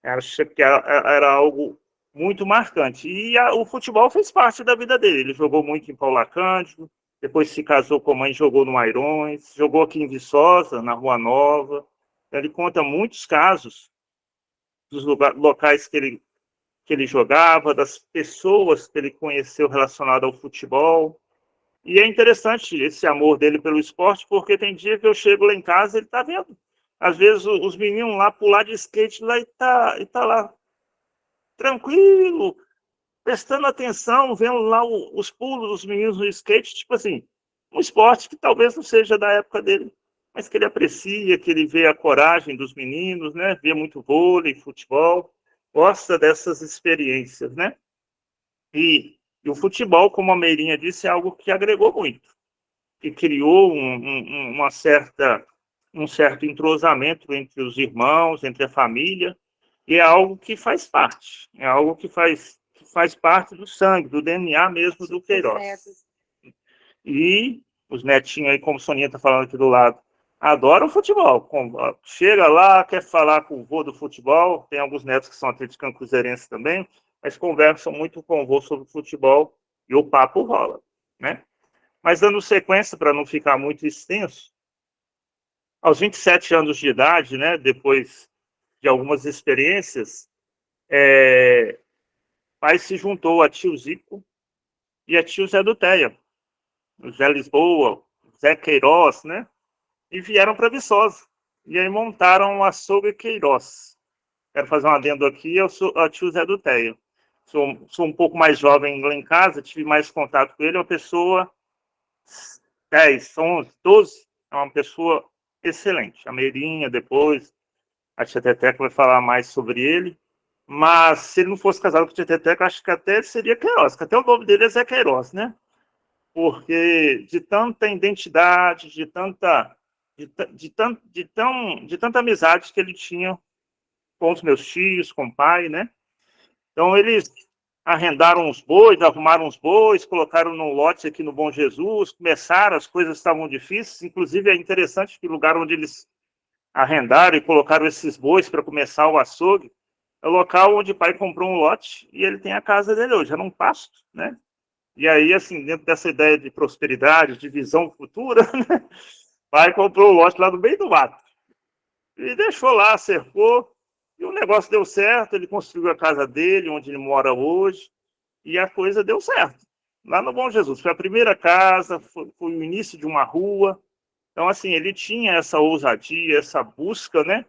Acho que era algo muito marcante. E o futebol fez parte da vida dele. Ele jogou muito em Paula Cândido, depois se casou com a mãe, jogou no Airões, jogou aqui em Viçosa, na Rua Nova. Ele conta muitos casos dos locais que ele jogava, das pessoas que ele conheceu relacionadas ao futebol. E é interessante esse amor dele pelo esporte, porque tem dia que eu chego lá em casa e ele está vendo. Às vezes os meninos lá pular de skate lá e tá lá tranquilo, prestando atenção, vendo lá os pulos dos meninos no skate, tipo assim, um esporte que talvez não seja da época dele, mas que ele aprecia, que ele vê a coragem dos meninos, né? Vê muito vôlei, futebol, gosta dessas experiências, né? E o futebol, como a Meirinha disse, é algo que agregou muito, que criou um certo entrosamento entre os irmãos, entre a família, e é algo que faz parte, é algo que faz parte do sangue, do DNA mesmo do Queiroz. E os netinhos aí, como a Soninha está falando aqui do lado, adoram futebol. Chega lá, quer falar com o vô do futebol, tem alguns netos que são atleticano cruzeirenses também, mas conversam muito com o vô sobre futebol e o papo rola, né? Mas dando sequência, para não ficar muito extenso, aos 27 anos de idade, né, depois de algumas experiências, pai se juntou a tio Zico e a tio Zé do Teia, o Zé Lisboa, Zé Queiroz, né? E vieram para Viçosa. E aí montaram o Açougue Queiroz. Quero fazer um adendo aqui, eu sou a tio Zé do Teia. Sou um pouco mais jovem lá em casa, tive mais contato com ele, é uma pessoa 10, 11, 12, é uma pessoa excelente. A Meirinha, depois, a tia Teteca vai falar mais sobre ele. mas se ele não fosse casado com Tietê, acho que até ele seria Queiroz, que até o nome dele é Zé Queiroz, né? Porque de tanta identidade, de tanta amizade que ele tinha com os meus tios, com o pai, né? Então, eles arrendaram os bois, arrumaram os bois, colocaram num lote aqui no Bom Jesus, começaram, as coisas estavam difíceis, inclusive é interessante que o lugar onde eles arrendaram e colocaram esses bois para começar o açougue, é o local onde o pai comprou um lote e ele tem a casa dele hoje, era um pasto, né? E aí, assim, dentro dessa ideia de prosperidade, de visão futura, né? O pai comprou o lote lá no meio do mato. E deixou lá, cercou, e o negócio deu certo, ele construiu a casa dele, onde ele mora hoje, e a coisa deu certo. Lá no Bom Jesus, foi a primeira casa, foi o início de uma rua. Então, assim, ele tinha essa ousadia, essa busca, né,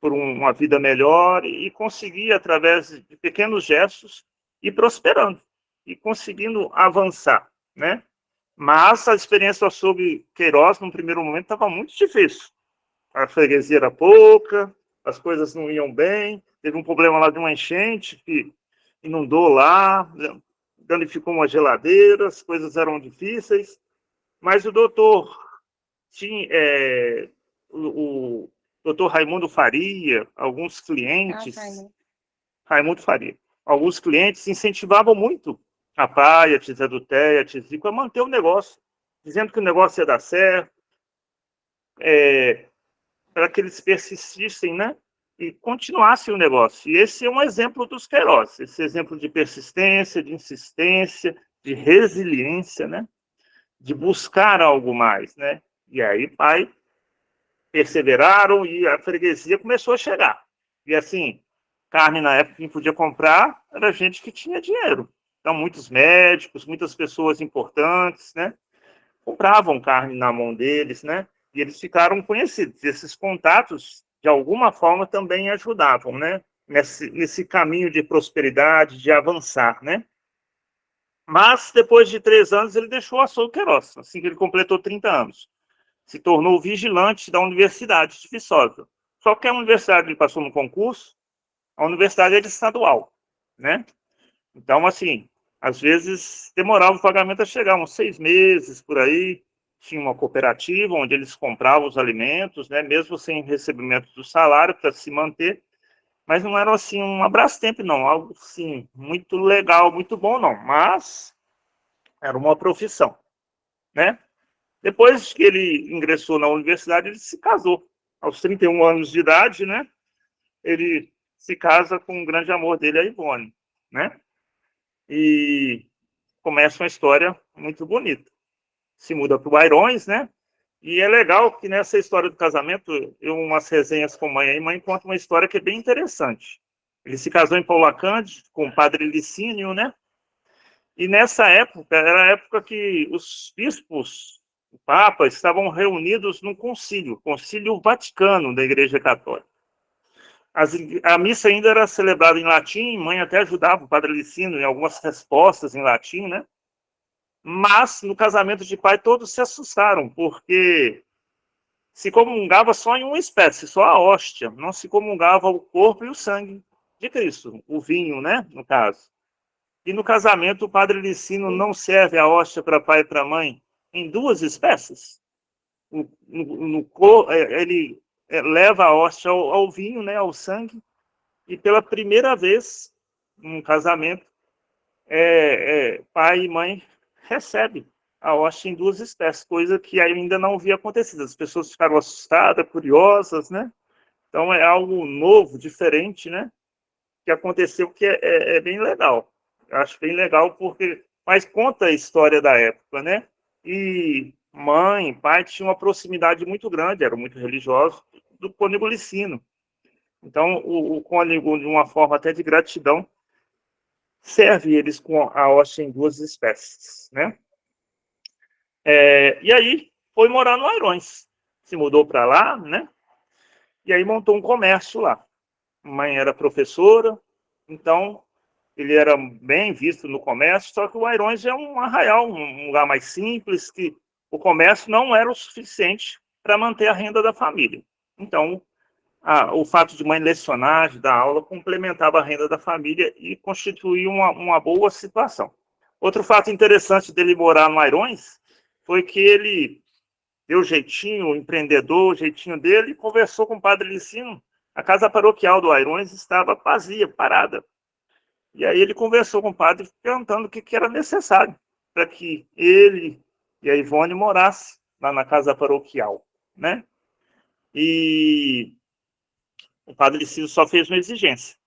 por uma vida melhor, e conseguia, através de pequenos gestos, ir prosperando, e conseguindo avançar, né? Mas a experiência sobre Queiroz, no primeiro momento, estava muito difícil. A freguesia era pouca, as coisas não iam bem, teve um problema lá de uma enchente que inundou lá, danificou uma geladeira, as coisas eram difíceis, mas o doutor tinha, o doutor Raimundo Faria, alguns clientes, Raimundo Faria, alguns clientes incentivavam muito a pai, a tia Zé do Té, a tia Zico, a manter o negócio, dizendo que o negócio ia dar certo, para que eles persistissem, né? E continuassem o negócio. E esse é um exemplo dos Queiroz, esse exemplo de persistência, de insistência, de resiliência, né? De buscar algo mais, né? E aí, pai, perseveraram e a freguesia começou a chegar. E assim, carne na época quem podia comprar era gente que tinha dinheiro. Então, muitos médicos, muitas pessoas importantes, né? Compravam carne na mão deles, né? E eles ficaram conhecidos. Esses contatos, de alguma forma, também ajudavam, né? Nesse caminho de prosperidade, de avançar, né? Mas, depois de 3 anos, ele deixou o açougue Queiroz, assim que ele completou 30 anos. Se tornou vigilante da Universidade de Viçosa. Só que a universidade ele passou no concurso, a universidade era estadual, né? Então, assim, às vezes demorava o pagamento a chegar, uns 6 meses, por aí. Tinha uma cooperativa onde eles compravam os alimentos, né, mesmo sem recebimento do salário, para se manter. Mas não era, assim, um Abrastemp, não. Algo, assim, muito legal, muito bom, não. Mas era uma profissão, né? Depois que ele ingressou na universidade, ele se casou. Aos 31 anos de idade, né? Ele se casa com o grande amor dele, a Ivone, né? E começa uma história muito bonita. Se muda para o Airões, né? E é legal que nessa história do casamento, umas resenhas com mãe conta uma história que é bem interessante. Ele se casou em Paula Cândido com o padre Licínio, né? E nessa época, era a época que os bispos, o Papa, estavam reunidos num concílio, Concílio Vaticano da Igreja Católica. A missa ainda era celebrada em latim, mãe até ajudava o padre Licínio em algumas respostas em latim, né? Mas, no casamento de pai, todos se assustaram, porque se comungava só em uma espécie, só a hóstia, não se comungava o corpo e o sangue de Cristo, o vinho, né, no caso. E no casamento, o padre Licínio não serve a hóstia para pai e para mãe em 2 espécies. Ele leva a hóstia ao vinho, né, ao sangue, e pela primeira vez, num casamento, pai e mãe recebem a hóstia em 2 espécies, coisa que ainda não havia acontecido. As pessoas ficaram assustadas, curiosas, né? Então é algo novo, diferente, né? Que aconteceu, que é bem legal. Eu acho bem legal porque mas conta a história da época, né? E mãe, pai tinham uma proximidade muito grande, eram muito religiosos, do cônego Licínio. Então o cônego, de uma forma até de gratidão, serve eles com a hóstia em 2 espécies, né? E aí foi morar no Airões, se mudou para lá, né? E aí montou um comércio lá. A mãe era professora, então ele era bem visto no comércio, só que o Airões é um arraial, um lugar mais simples, que o comércio não era o suficiente para manter a renda da família. Então, o fato de mãe lecionar, de dar aula, complementava a renda da família e constituía uma boa situação. Outro fato interessante dele morar no Airões foi que ele deu jeitinho, o empreendedor, o jeitinho dele, e conversou com o padre Licínio. A casa paroquial do Airões estava vazia, parada. E aí ele conversou com o padre, perguntando o que era necessário para que ele e a Ivone morassem lá na casa paroquial, né? E o padre Licínio só fez uma exigência,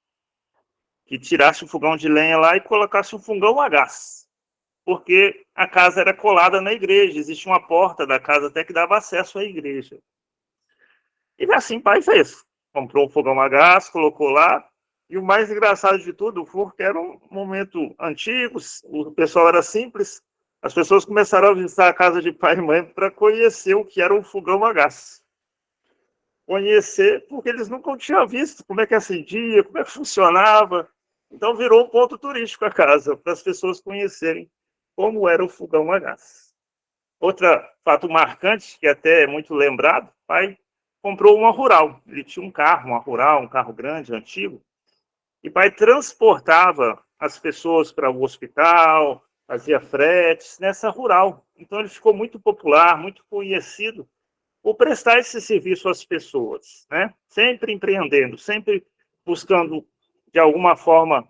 que tirasse o fogão de lenha lá e colocasse um fogão a gás, porque a casa era colada na igreja, existia uma porta da casa até que dava acesso à igreja. E assim o pai fez. Comprou um fogão a gás, colocou lá, e o mais engraçado de tudo foi que era um momento antigo, o pessoal era simples, as pessoas começaram a visitar a casa de pai e mãe para conhecer o que era um fogão a gás. Conhecer, porque eles nunca tinham visto como é que acendia, como é que funcionava. Então virou um ponto turístico a casa, para as pessoas conhecerem como era o fogão a gás. Outro fato marcante, que até é muito lembrado, o pai comprou uma rural. Ele tinha um carro, uma rural, um carro grande, antigo, e o pai transportava as pessoas para o hospital, fazia fretes nessa rural. Então ele ficou muito popular, muito conhecido por prestar esse serviço às pessoas, né? Sempre empreendendo, sempre buscando, de alguma forma,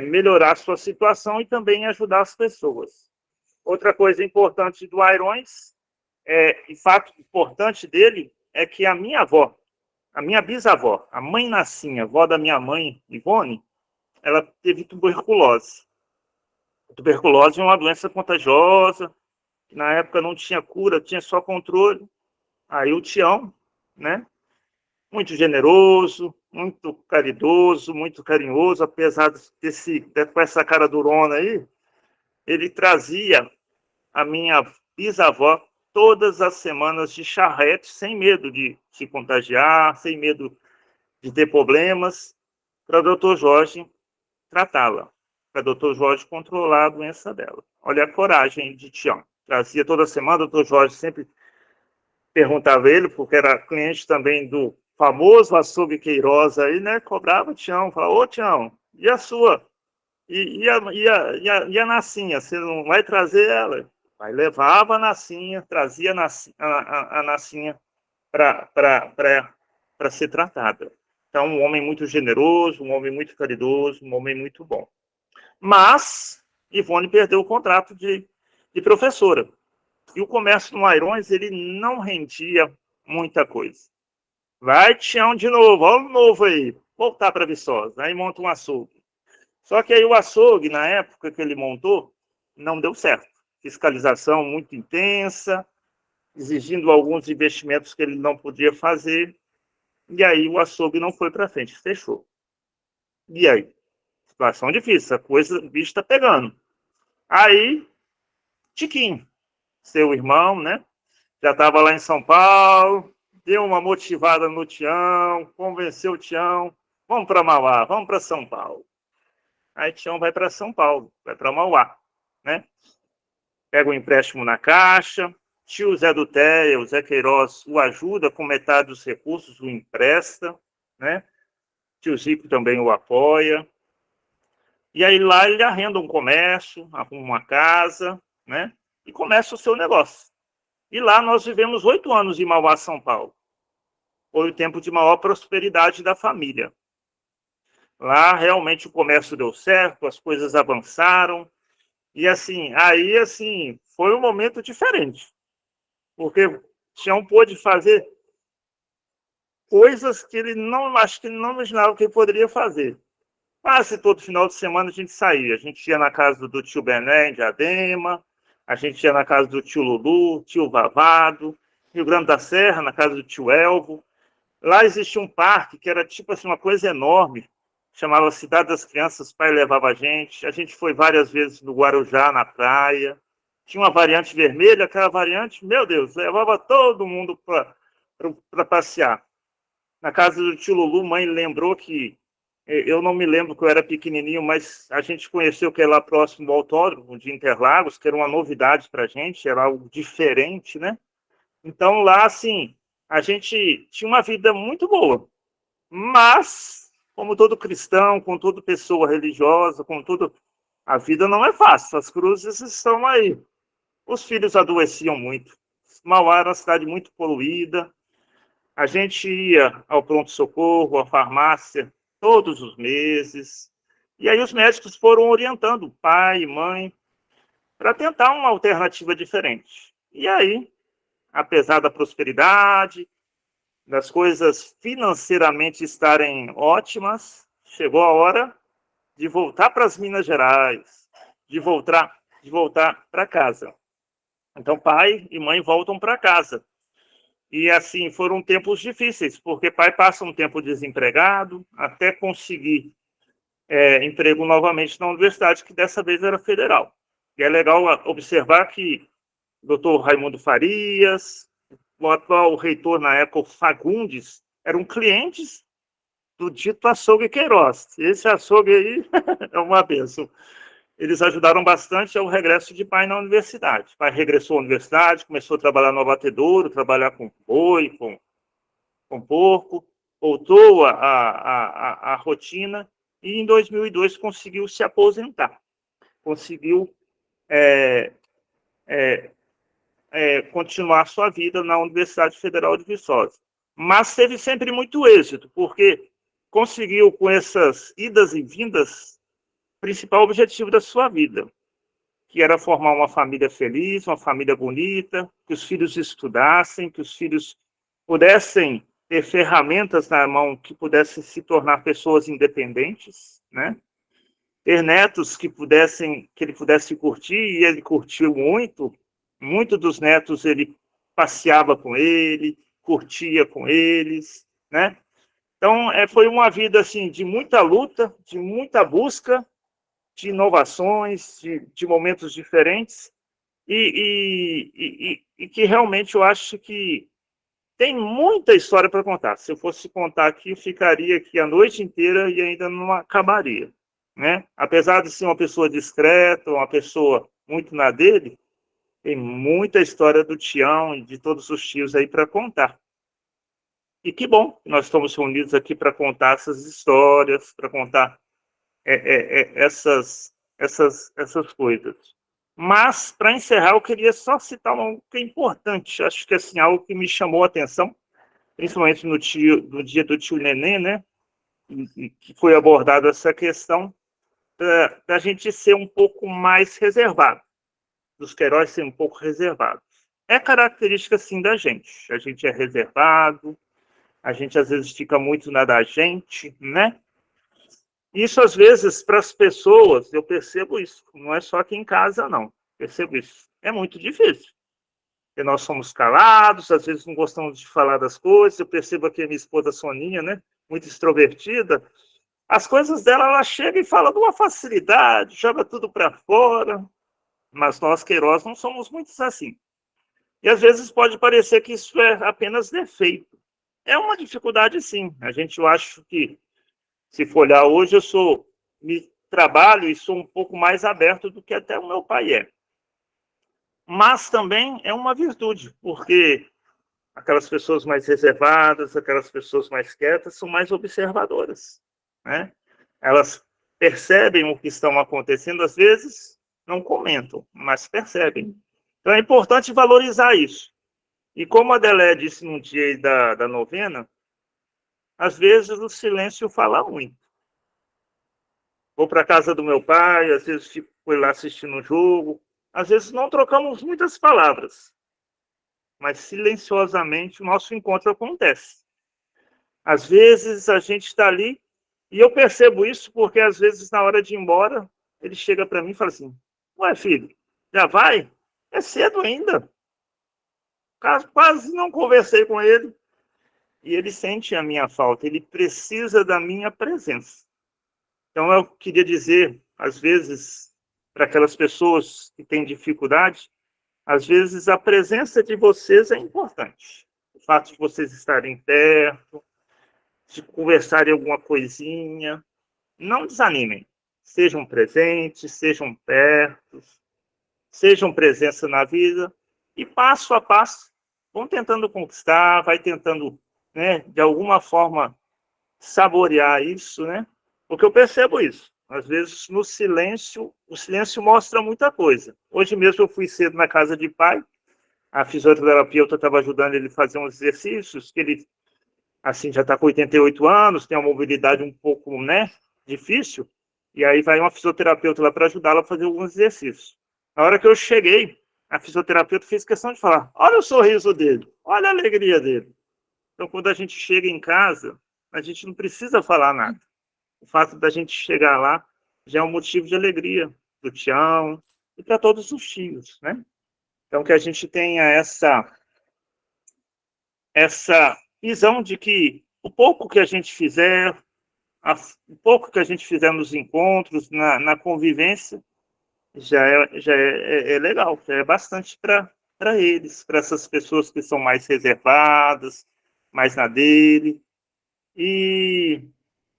melhorar a sua situação e também ajudar as pessoas. Outra coisa importante do Airões, e fato importante dele, é que a minha avó, a minha bisavó, a mãe Nascinha, avó da minha mãe, Ivone, ela teve tuberculose. A tuberculose é uma doença contagiosa, que na época não tinha cura, tinha só controle. Aí o Tião, né, muito generoso, muito caridoso, muito carinhoso, apesar com essa cara durona aí, ele trazia a minha bisavó todas as semanas de charrete, sem medo de se contagiar, sem medo de ter problemas, para o doutor Jorge tratá-la, para o doutor Jorge controlar a doença dela. Olha a coragem de Tião. Trazia toda semana, o doutor Jorge sempre perguntava a ele, porque era cliente também do famoso açougue Queiroz aí, né? Cobrava Tião, falava, ô Tião, e a sua? E a Nascinha, você não vai trazer ela? Aí levava a Nascinha, trazia a Nascinha para ser tratada. Então, um homem muito generoso, um homem muito caridoso, um homem muito bom. Mas Ivone perdeu o contrato de professora. E o comércio no Airões, ele não rendia muita coisa. Vai, Tião, de novo, olha o novo aí, voltar para Viçosa. Aí monta um açougue. Só que aí o açougue, na época que ele montou, não deu certo. Fiscalização muito intensa, exigindo alguns investimentos que ele não podia fazer. E aí o açougue não foi para frente, fechou. E aí? Situação difícil, a coisa, o bicho está pegando. Aí, Tiquinho, seu irmão, né? Já estava lá em São Paulo, deu uma motivada no Tião, convenceu o Tião, vamos para Mauá, vamos para São Paulo. Aí Tião vai para São Paulo, vai para Mauá, né? Pega um empréstimo na Caixa, tio Zé do Teia, o Zé Queiroz, o ajuda com metade dos recursos, o empresta, né? Tio Zico também o apoia. E aí lá ele arrenda um comércio, arruma uma casa, né? E começa o seu negócio. E lá nós vivemos 8 anos em Mauá, São Paulo. Foi o tempo de maior prosperidade da família. Lá realmente o comércio deu certo, as coisas avançaram. E assim, foi um momento diferente. Porque Tião pôde fazer coisas que ele acho que ele não imaginava que ele poderia fazer. Quase todo final de semana a gente saía. A gente ia na casa do tio Bené, em Diadema, a gente ia na casa do tio Lulu, tio Vavado, Rio Grande da Serra, na casa do tio Elvo. Lá existia um parque que era tipo assim, uma coisa enorme, chamava Cidade das Crianças, o pai levava a gente foi várias vezes no Guarujá, na praia. Tinha uma variante vermelha, aquela variante, meu Deus, levava todo mundo para passear. Na casa do tio Lulu, mãe lembrou que, eu não me lembro que eu era pequenininho, mas a gente conheceu que é lá próximo do autódromo de Interlagos, que era uma novidade para a gente, era algo diferente, né? Então lá, assim, a gente tinha uma vida muito boa. Mas, como todo cristão, com toda pessoa religiosa, com tudo, a vida não é fácil. As cruzes estão aí. Os filhos adoeciam muito. Mauá era uma cidade muito poluída. A gente ia ao pronto-socorro, à farmácia, todos os meses. E aí os médicos foram orientando pai e mãe para tentar uma alternativa diferente. E aí, apesar da prosperidade, das coisas financeiramente estarem ótimas, chegou a hora de voltar para as Minas Gerais, de voltar para casa. Então, pai e mãe voltam para casa. E, assim, foram tempos difíceis, porque pai passa um tempo desempregado até conseguir emprego novamente na universidade, que dessa vez era federal. E é legal observar que o doutor Raimundo Farias, o atual reitor na época, o Fagundes, eram clientes do dito açougue Queiroz. Esse açougue aí é uma bênção. Eles ajudaram bastante ao regresso de pai na universidade. Pai regressou à universidade, começou a trabalhar no abatedouro, trabalhar com boi, com porco, voltou à rotina e em 2002 conseguiu se aposentar. Conseguiu continuar sua vida na Universidade Federal de Viçosa. Mas teve sempre muito êxito, porque conseguiu, com essas idas e vindas, o principal objetivo da sua vida, que era formar uma família feliz, uma família bonita, que os filhos estudassem, que os filhos pudessem ter ferramentas na mão que pudessem se tornar pessoas independentes, né? Ter netos que ele pudesse curtir, e ele curtiu muito. Muito dos netos ele passeava com ele, curtia com eles, né? Então, foi uma vida assim, de muita luta, de muita busca, de inovações, de momentos diferentes, e que realmente eu acho que tem muita história para contar. Se eu fosse contar aqui, eu ficaria aqui a noite inteira e ainda não acabaria, né? Apesar de ser uma pessoa discreta, uma pessoa muito na dele, tem muita história do Tião e de todos os tios aí para contar. E que bom que nós estamos reunidos aqui para contar essas histórias, para contar essas coisas. Mas, para encerrar, eu queria só citar algo que é importante. Acho que assim, algo que me chamou a atenção, principalmente no dia do tio Nenê, né? Que foi abordada essa questão da gente ser um pouco mais reservado, dos Queiroz ser um pouco reservados. É característica, sim, da gente. A gente é reservado, a gente às vezes fica muito na da gente, né? Isso, às vezes, para as pessoas, eu percebo isso. Não é só aqui em casa, não. Percebo isso. É muito difícil. Porque nós somos calados, às vezes não gostamos de falar das coisas. Eu percebo aqui a minha esposa Soninha, né? Muito extrovertida. As coisas dela, ela chega e fala de uma facilidade, joga tudo para fora. Mas nós, Queiroz, não somos muitos assim. E, às vezes, pode parecer que isso é apenas defeito. É uma dificuldade, sim. Eu acho que, se for olhar hoje, trabalho e sou um pouco mais aberto do que até o meu pai é. Mas também é uma virtude, porque aquelas pessoas mais reservadas, aquelas pessoas mais quietas, são mais observadoras, né? Elas percebem o que estão acontecendo, às vezes não comentam, mas percebem. Então é importante valorizar isso. E como a Delé disse num dia da novena, às vezes o silêncio fala muito. Vou para a casa do meu pai, às vezes fico lá assistindo um jogo, às vezes não trocamos muitas palavras, mas silenciosamente o nosso encontro acontece. Às vezes a gente está ali, e eu percebo isso porque às vezes na hora de ir embora, ele chega para mim e fala assim: ué, filho, já vai? É cedo ainda. Quase não conversei com ele. E ele sente a minha falta, ele precisa da minha presença. Então, eu queria dizer, às vezes, para aquelas pessoas que têm dificuldade, às vezes a presença de vocês é importante. O fato de vocês estarem perto, de conversarem alguma coisinha, não desanimem. Sejam presentes, sejam perto, sejam presença na vida, e passo a passo, vão tentando conquistar, vai tentando, né, de alguma forma, saborear isso, né? Porque eu percebo isso. Às vezes, no silêncio, o silêncio mostra muita coisa. Hoje mesmo eu fui cedo na casa de pai, a fisioterapeuta estava ajudando ele a fazer uns exercícios, que ele, assim, já está com 88 anos, tem uma mobilidade um pouco, né, difícil, e aí vai uma fisioterapeuta lá para ajudá-la a fazer alguns exercícios. Na hora que eu cheguei, a fisioterapeuta fez questão de falar, olha o sorriso dele, olha a alegria dele. Então, quando a gente chega em casa, a gente não precisa falar nada. O fato da gente chegar lá já é um motivo de alegria do Tião e para todos os tios, né? Então, que a gente tenha essa visão de que o pouco que a gente fizer, o pouco que a gente fizer nos encontros, na convivência, já é legal, já é bastante para eles, para essas pessoas que são mais reservadas, mais na dele. E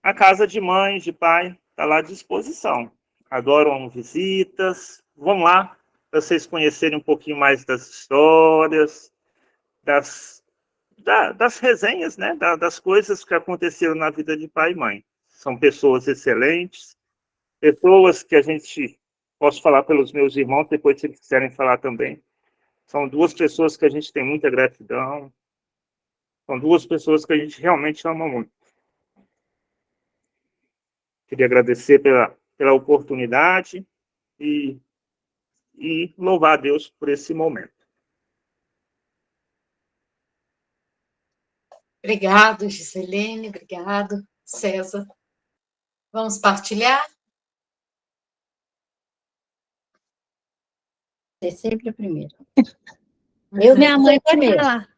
a casa de mãe, de pai, está lá à disposição. Adoram visitas. Vão lá para vocês conhecerem um pouquinho mais das histórias, das resenhas, né? Das coisas que aconteceram na vida de pai e mãe. São pessoas excelentes, pessoas que a gente, posso falar pelos meus irmãos, depois se eles quiserem falar também. São duas pessoas que a gente tem muita gratidão. São duas pessoas que a gente realmente ama muito. Queria agradecer pela oportunidade e louvar a Deus por esse momento. Obrigado, Giselene, obrigado, César. Vamos partilhar? É sempre a primeira. Minha mãe pode falar.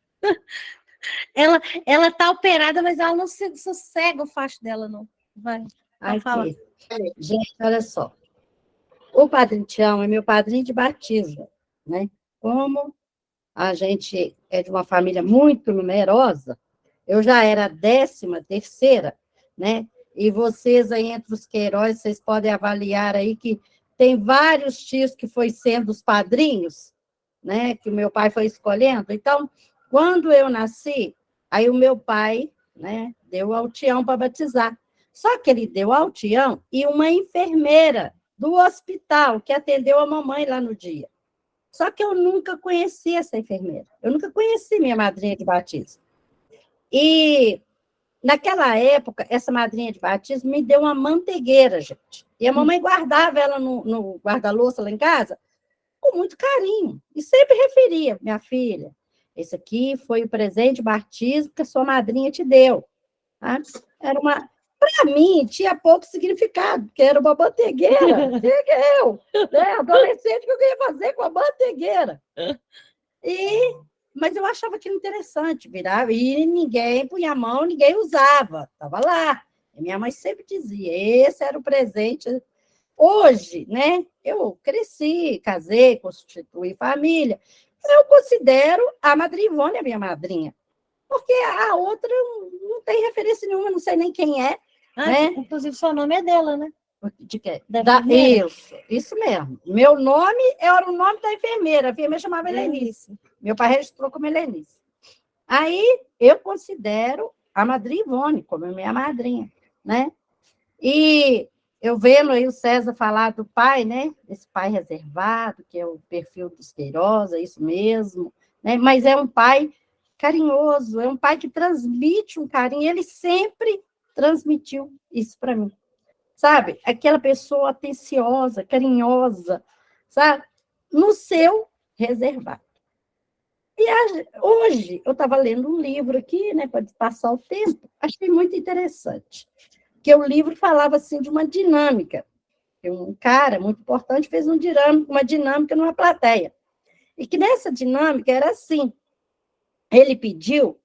Ela tá operada, mas ela não sossega o facho dela, não. Vai. Aqui. Gente, olha só. O Padre Tião é meu padrinho de batismo, né? Como a gente é de uma família muito numerosa, eu já era a 13ª, né? E vocês aí, entre os Queiroz, vocês podem avaliar aí que tem vários tios que foi sendo os padrinhos, né? Que o meu pai foi escolhendo. Então, quando eu nasci, aí o meu pai, né, deu ao Tião para batizar. Só que ele deu ao Tião e uma enfermeira do hospital que atendeu a mamãe lá no dia. Só que eu nunca conheci essa enfermeira. Eu nunca conheci minha madrinha de batismo. E, naquela época, essa madrinha de batismo me deu uma manteigueira, gente. E a mamãe guardava ela no guarda-louça lá em casa com muito carinho. E sempre referia, minha filha, esse aqui foi o presente de batismo que a sua madrinha te deu. Tá? Era uma... Para mim, tinha pouco significado, porque era uma manteigueira. Né? Adolescente, que eu ia fazer com a manteigueira? Mas eu achava aquilo interessante, virava, e ninguém punha a mão, ninguém usava, estava lá. E minha mãe sempre dizia, esse era o presente. Hoje, né, eu cresci, casei, constituí família, eu considero a Madrinha Ivone a minha madrinha, porque a outra não tem referência nenhuma, não sei nem quem é. Né? Inclusive, seu nome é dela, né? De quê? Isso mesmo. Meu nome era o nome da enfermeira. A enfermeira chamava Helenice. Meu pai registrou como Helenice. Aí, eu considero a Madrinha Ivone como minha madrinha, né? E eu vendo aí o César falar do pai, né? Esse pai reservado, que é o perfil dos Queiroz, é isso mesmo, né? Mas é um pai carinhoso, é um pai que transmite um carinho. Ele sempre transmitiu isso para mim, sabe? Aquela pessoa atenciosa, carinhosa, sabe? No seu reservado. E hoje, eu estava lendo um livro aqui, né, para passar o tempo, achei muito interessante, que o livro falava, assim, de uma dinâmica. Um cara muito importante fez uma dinâmica numa plateia, e que nessa dinâmica era assim, ele pediu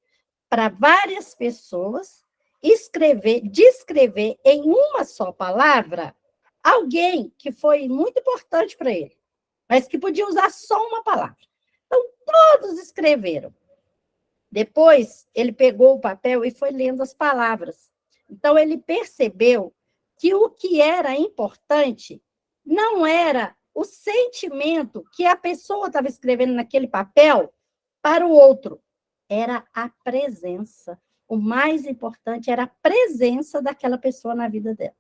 para várias pessoas descrever em uma só palavra alguém que foi muito importante para ele, mas que podia usar só uma palavra. Então, todos escreveram. Depois, ele pegou o papel e foi lendo as palavras. Então, ele percebeu que o que era importante não era o sentimento que a pessoa estava escrevendo naquele papel para o outro. Era a presença. O mais importante era a presença daquela pessoa na vida dela.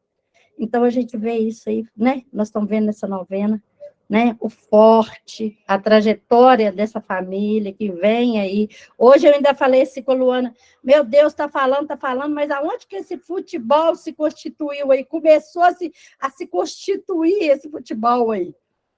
Então, a gente vê isso aí, né? Nós estamos vendo nessa novena, né? O forte, a trajetória dessa família que vem aí. Hoje eu ainda falei assim com a Luana, meu Deus, está falando, mas aonde que esse futebol se constituiu aí? Começou a se constituir esse futebol aí,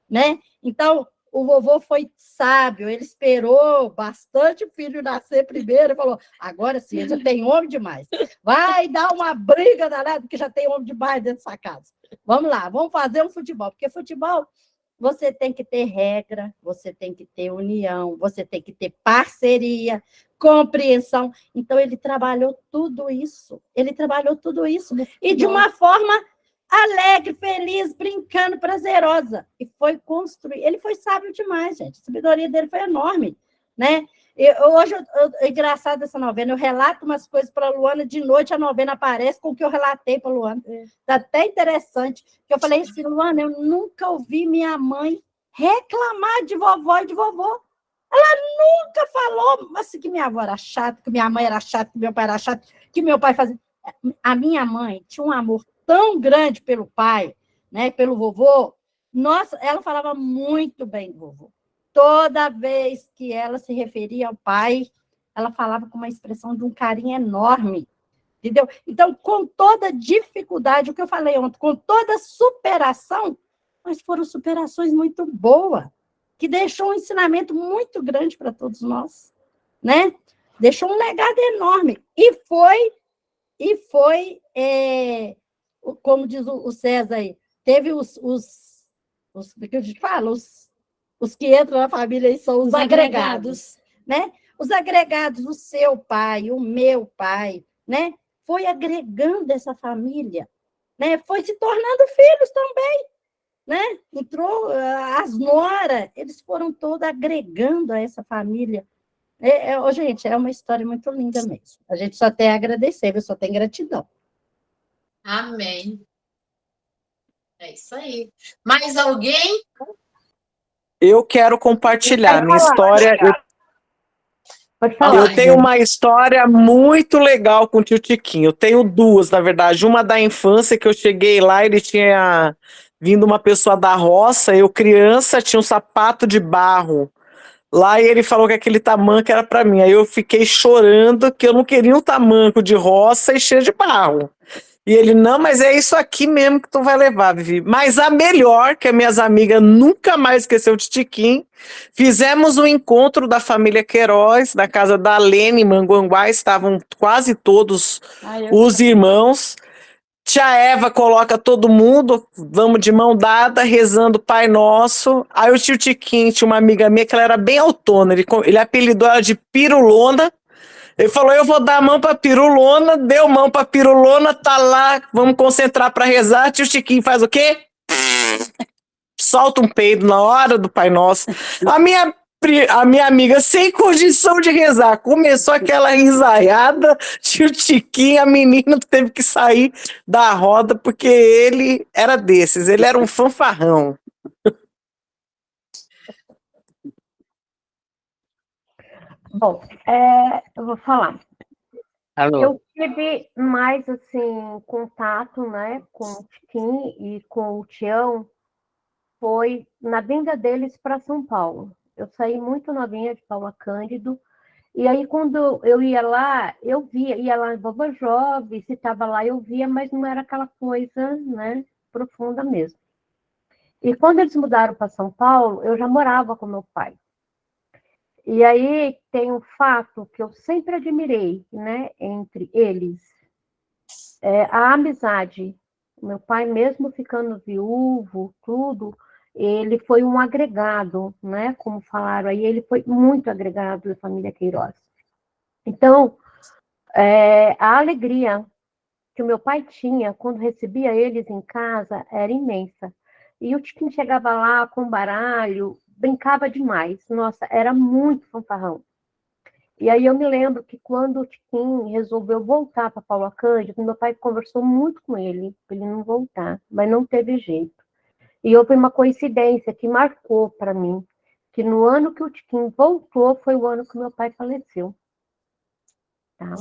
né? Então, o vovô foi sábio, ele esperou bastante o filho nascer primeiro e falou, agora sim, já tem homem demais. Vai dar uma briga danada, porque já tem homem demais dentro dessa casa. Vamos lá, vamos fazer um futebol, porque futebol você tem que ter regra, você tem que ter união, você tem que ter parceria, compreensão. Então, ele trabalhou tudo isso. E de uma forma alegre, feliz, brincando, prazerosa. E foi construir. Ele foi sábio demais, gente. A sabedoria dele foi enorme, né? Hoje, é engraçado essa novena, eu relato umas coisas para a Luana, de noite a novena aparece com o que eu relatei para a Luana. Está até interessante, que eu falei assim, Luana, eu nunca ouvi minha mãe reclamar de vovó e de vovô. Ela nunca falou assim, que minha avó era chata, que minha mãe era chata, que meu pai era chato, que meu pai fazia... A minha mãe tinha um amor tão grande pelo pai, né, pelo vovô. Nossa, ela falava muito bem do vovô. Toda vez que ela se referia ao pai, ela falava com uma expressão de um carinho enorme, entendeu? Então, com toda dificuldade, o que eu falei ontem, com toda superação, mas foram superações muito boas, que deixou um ensinamento muito grande para todos nós, né? Deixou um legado enorme. E foi como diz o César aí, teve que a gente fala, os que entram na família aí são os agregados, né? Os agregados, o seu pai, o meu pai, né? Foi agregando essa família, né? Foi se tornando filhos também, né? Entrou as noras, eles foram todos agregando a essa família. Gente, é uma história muito linda mesmo. A gente só tem a agradecer, eu só tenho gratidão. Amém. É isso aí. Mais alguém? Eu quero compartilhar minha história. Pode falar. Eu tenho uma história muito legal com o tio Tiquinho. Eu tenho duas, na verdade. Uma da infância, que eu cheguei lá, ele tinha vindo uma pessoa da roça, eu criança, tinha um sapato de barro lá, e ele falou que aquele tamanco era para mim. Aí eu fiquei chorando, que eu não queria um tamanco de roça e cheio de barro. E ele, não, mas é isso aqui mesmo que tu vai levar, Vivi. Mas a melhor, que as minhas amigas nunca mais esqueceu de Tiquinho, fizemos um encontro da família Queiroz, na casa da Lene, em Manguanguá, estavam quase todos os irmãos. Tia Eva coloca todo mundo, vamos de mão dada, rezando Pai Nosso. Aí o tio Tiquinho tinha uma amiga minha que ela era bem autona, ele apelidou ela de Pirulona. Ele falou, eu vou dar a mão para Pirulona, deu mão para Pirulona, tá lá, vamos concentrar para rezar. Tio Tiquinho faz o quê? Solta um peido na hora do Pai Nosso. A minha amiga, sem condição de rezar, começou aquela risaiada, tio Tiquinho, a menina teve que sair da roda, porque ele era desses, ele era um fanfarrão. Bom, eu vou falar. Alô. Eu tive mais, assim, contato, né, com o Tiquinho e com o Tião, foi na vinda deles para São Paulo. Eu saí muito novinha de Paula Cândido, e aí quando eu ia lá, eu via, ia lá em Vovó Jovem, se estava lá eu via, mas não era aquela coisa, né, profunda mesmo. E quando eles mudaram para São Paulo, eu já morava com meu pai. E aí tem um fato que eu sempre admirei, né, entre eles, a amizade. Meu pai, mesmo ficando viúvo, tudo, ele foi um agregado, né, como falaram aí, ele foi muito agregado da família Queiroz. Então, a alegria que o meu pai tinha quando recebia eles em casa era imensa. E o Tiquinho chegava lá com baralho, brincava demais. Nossa, era muito fanfarrão. E aí eu me lembro que quando o Tiquinho resolveu voltar para Paula Cândido, meu pai conversou muito com ele, para ele não voltar, mas não teve jeito. E houve uma coincidência que marcou para mim, que no ano que o Tiquinho voltou, foi o ano que meu pai faleceu. Tá?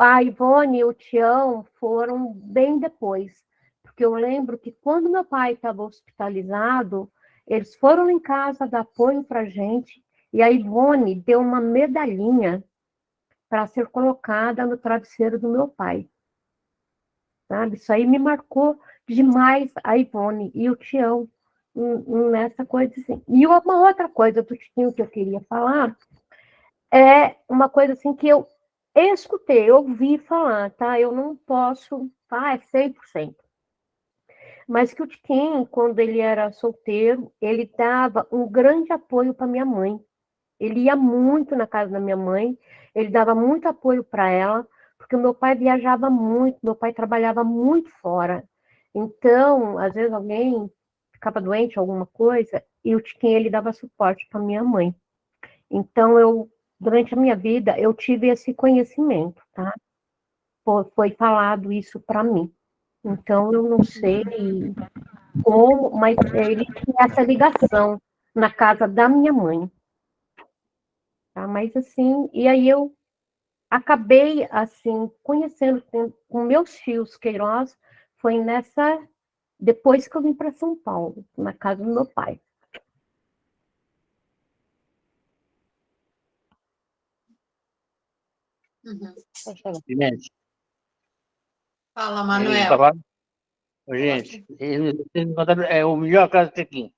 A Ivone e o Tião foram bem depois, porque eu lembro que quando meu pai estava hospitalizado, eles foram em casa dar apoio para a gente, e a Ivone deu uma medalhinha para ser colocada no travesseiro do meu pai. Sabe? Isso aí me marcou demais, a Ivone e o Tião nessa coisa assim. E uma outra coisa do Tiquinho que eu queria falar é uma coisa assim que eu escutei, eu ouvi falar, tá? Eu não posso, é 100%. Mas que o Tiquinho, quando ele era solteiro, ele dava um grande apoio para minha mãe. Ele ia muito na casa da minha mãe, ele dava muito apoio para ela, porque o meu pai viajava muito, meu pai trabalhava muito fora. Então, às vezes alguém ficava doente, alguma coisa, e o Tiquinho ele dava suporte para minha mãe. Então, durante a minha vida, eu tive esse conhecimento, tá? Foi falado isso para mim. Então, eu não sei como, mas ele tinha essa ligação na casa da minha mãe. Tá? Mas assim, e aí eu acabei assim conhecendo com meus tios Queiroz, foi depois que eu vim para São Paulo, na casa do meu pai. Uhum. Gente, Fala, tá Manuel. falando? Ô, gente, eles me contaram, é o melhor caso do Tiquinho.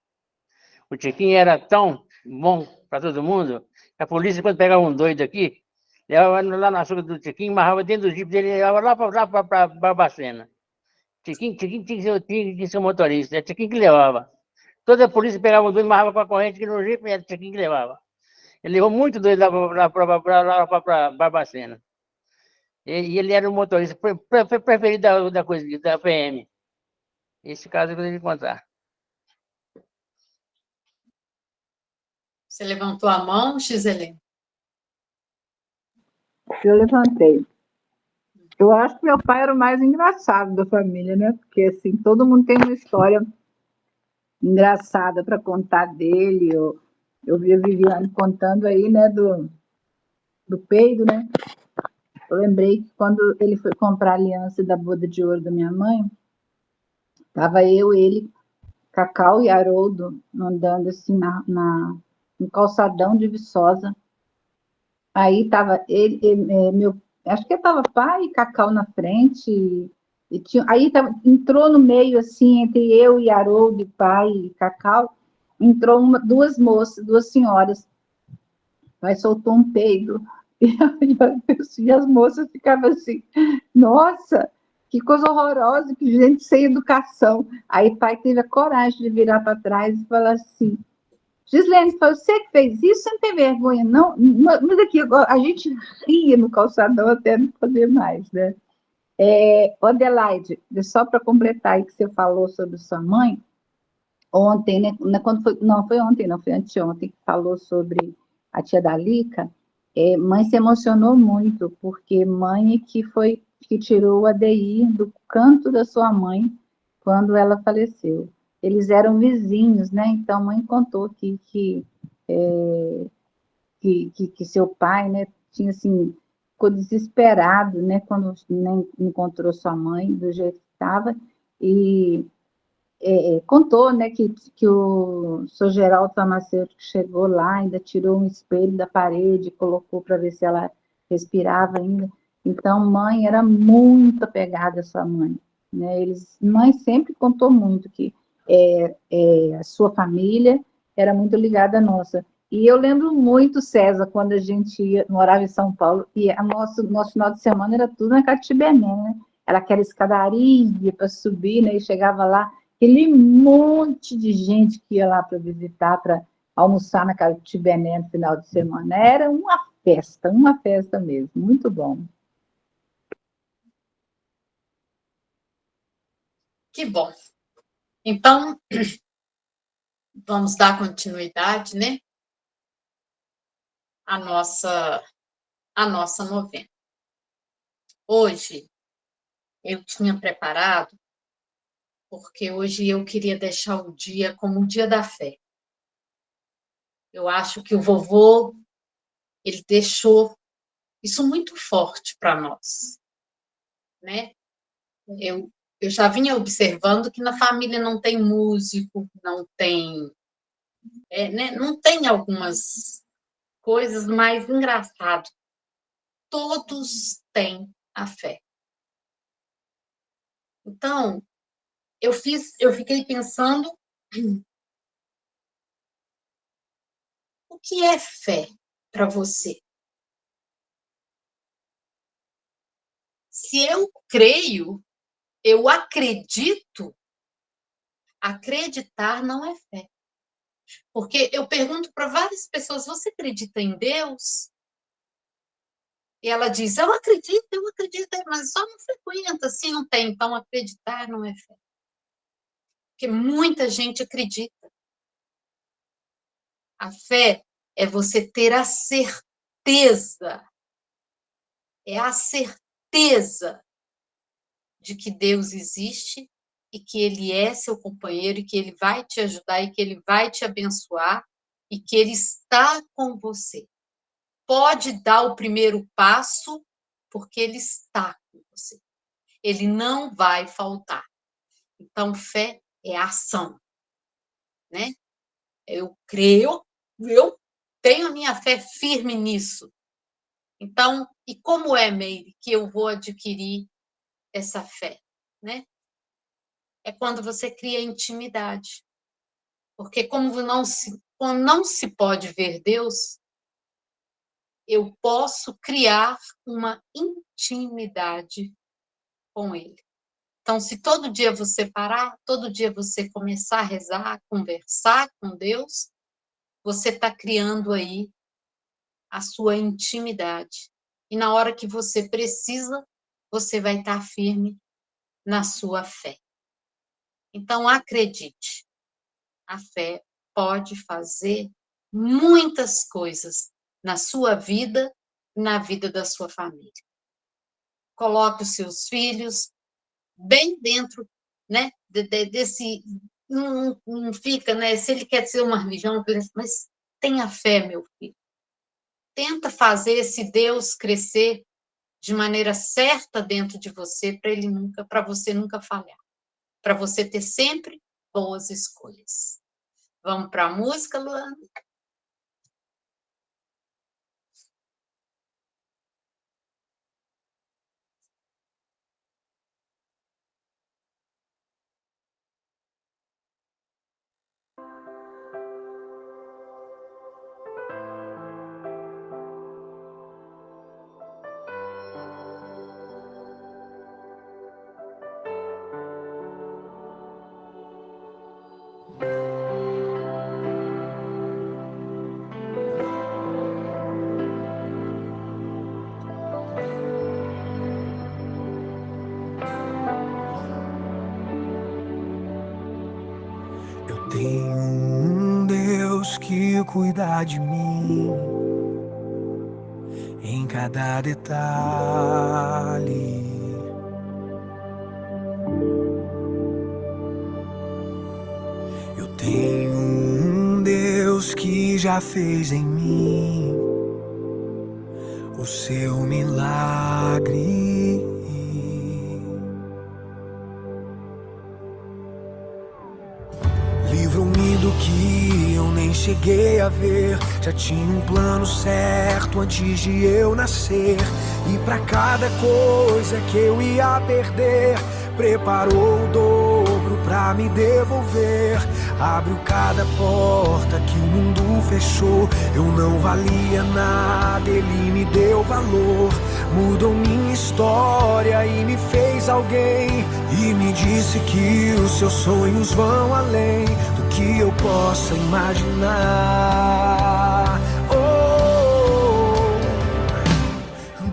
O Tiquinho era tão bom para todo mundo, que a polícia, quando pegava um doido aqui, levava lá na açúcar do Tiquinho, amarrava dentro do jipe dele, levava lá para Barbacena. Tiquinho tinha que ser motorista, é Tiquinho que levava. Toda a polícia pegava um doido, amarrava com a corrente aqui no jipe, era Tiquinho que levava. Ele levou muito doido lá para Barbacena. E ele era o motorista preferido da coisa, da PM. Esse caso eu gostaria de contar. Você levantou a mão, Gisele? Eu levantei. Eu acho que meu pai era o mais engraçado da família, né? Porque, assim, todo mundo tem uma história engraçada para contar dele. Eu vi a Viviane contando aí, né, do peido, né? Eu lembrei que quando ele foi comprar a aliança da boda de ouro da minha mãe, tava eu, ele, Cacau e Haroldo andando assim no calçadão de Viçosa. Aí tava acho que tava pai e Cacau na frente, aí entrou no meio assim entre eu e Haroldo, pai e Cacau, entrou duas moças, duas senhoras. Pai soltou um peido e as moças ficavam assim, nossa, que coisa horrorosa, que gente sem educação. Aí pai teve a coragem de virar para trás e falar assim: Gislene, foi você que fez isso? Você não tem vergonha, não? Mas aqui, a gente ria no calçadão até não poder mais, né? Adelaide, só para completar aí que você falou sobre sua mãe, ontem, né? Quando foi, não, foi ontem, não, foi anteontem, que falou sobre a tia Dalica, mãe se emocionou muito, porque mãe que tirou o ADI do canto da sua mãe quando ela faleceu. Eles eram vizinhos, né? Então, a mãe contou que seu pai, né, tinha assim, ficou desesperado, né, quando nem encontrou sua mãe do jeito que estava, e contou, né, que o Sr. Geraldo farmacêutico chegou lá, ainda tirou um espelho da parede, colocou para ver se ela respirava ainda. Então, mãe era muito apegada à sua mãe, né? Mãe sempre contou muito que a sua família era muito ligada à nossa. E eu lembro muito, César, quando a gente morava em São Paulo, e nosso final de semana era tudo na Catibené, né? Era aquela escadaria para subir, né? E chegava lá, aquele monte de gente que ia lá para visitar, para almoçar na Catibené no final de semana. Era uma festa mesmo, muito bom. Que bom. Então, vamos dar continuidade, né? A nossa novena. Hoje, eu tinha preparado, porque hoje eu queria deixar o dia como o dia da fé. Eu acho que o vovô, ele deixou isso muito forte para nós, né? Eu já vinha observando que na família não tem músico, não tem, né? Não tem algumas coisas mais engraçadas. Todos têm a fé. Então, eu fiquei pensando o que é fé para você? Se eu creio, eu acredito, acreditar não é fé. Porque eu pergunto para várias pessoas, você acredita em Deus? E ela diz, eu acredito, mas só não frequenta, assim não tem. Então, acreditar não é fé. Porque muita gente acredita. A fé é você ter a certeza, é a certeza de que Deus existe e que Ele é seu companheiro e que Ele vai te ajudar e que Ele vai te abençoar e que Ele está com você. Pode dar o primeiro passo, porque Ele está com você. Ele não vai faltar. Então, fé é ação, né? Eu creio, eu tenho a minha fé firme nisso. Então, e como é, Meire, que eu vou adquirir essa fé, né? É quando você cria intimidade. Porque como não se pode ver Deus, eu posso criar uma intimidade com Ele. Então, se todo dia você parar, todo dia você começar a rezar, conversar com Deus, você está criando aí a sua intimidade. E na hora que você precisa, você vai estar firme na sua fé. Então, acredite, a fé pode fazer muitas coisas na sua vida e na vida da sua família. Coloque os seus filhos bem dentro, né, desse... Não fica, né? Se ele quer ser uma religião, mas tenha fé, meu filho. Tenta fazer esse Deus crescer de maneira certa dentro de você, para você nunca falhar. Para você ter sempre boas escolhas. Vamos para a música, Luana? Tem um Deus que cuida de mim em cada detalhe. Eu tenho um Deus que já fez em mim o seu milagre. Livro-me do que eu nem cheguei a ver. Já tinha um plano certo antes de eu nascer. E pra cada coisa que eu ia perder, preparou o dobro pra me devolver. Abriu cada porta que o mundo fechou. Eu não valia nada, ele me deu valor. Mudou minha história e me fez alguém. E me disse que os seus sonhos vão além do que eu possa imaginar. Oh,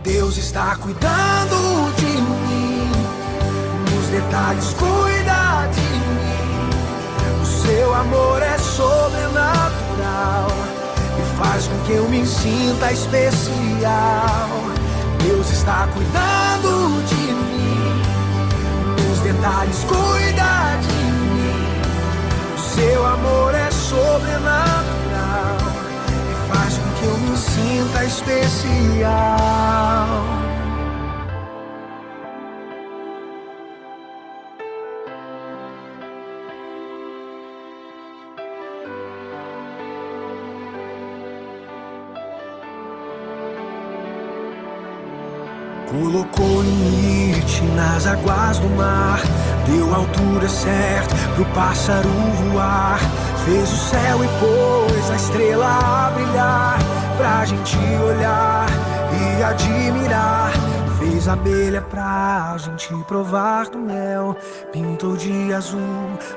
Deus está cuidando de mim, nos detalhes cuida de mim. O seu amor é sobrenatural e faz com que eu me sinta especial. Deus está cuidando de mim, nos detalhes cuida de mim. O seu amor é sobrenatural sinta especial. Colocou limite nas águas do mar, deu a altura certa pro pássaro voar, fez o céu e pôs a estrela a brilhar, pra gente olhar e admirar. Fez a abelha pra gente provar do mel, pintou de azul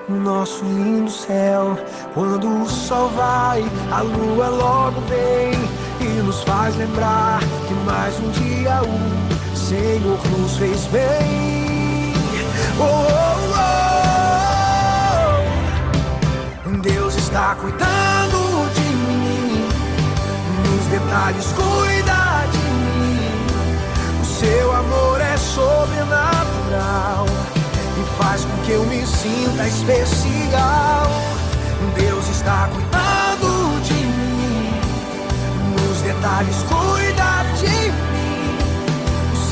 o nosso lindo céu. Quando o sol vai, a lua logo vem e nos faz lembrar que mais um dia o Senhor nos fez bem. Oh, oh, oh. Deus está cuidando de mim, nos detalhes cuida de mim. O seu amor é sobrenatural e faz com que eu me sinta especial. Deus está cuidando de mim, nos detalhes cuida de mim.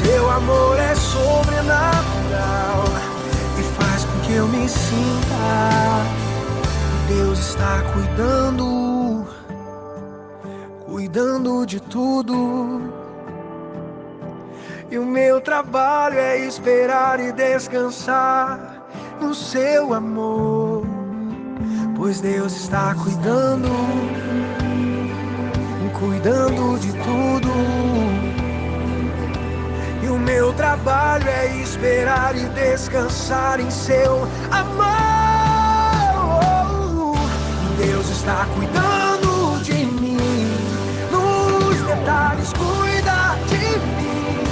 Seu amor é sobrenatural e faz com que eu me sinta. Deus está cuidando de tudo. E o meu trabalho é esperar e descansar no seu amor, pois Deus está cuidando de tudo. E o meu trabalho é esperar e descansar em seu amor. Deus está cuidando de mim, nos detalhes cuida de mim.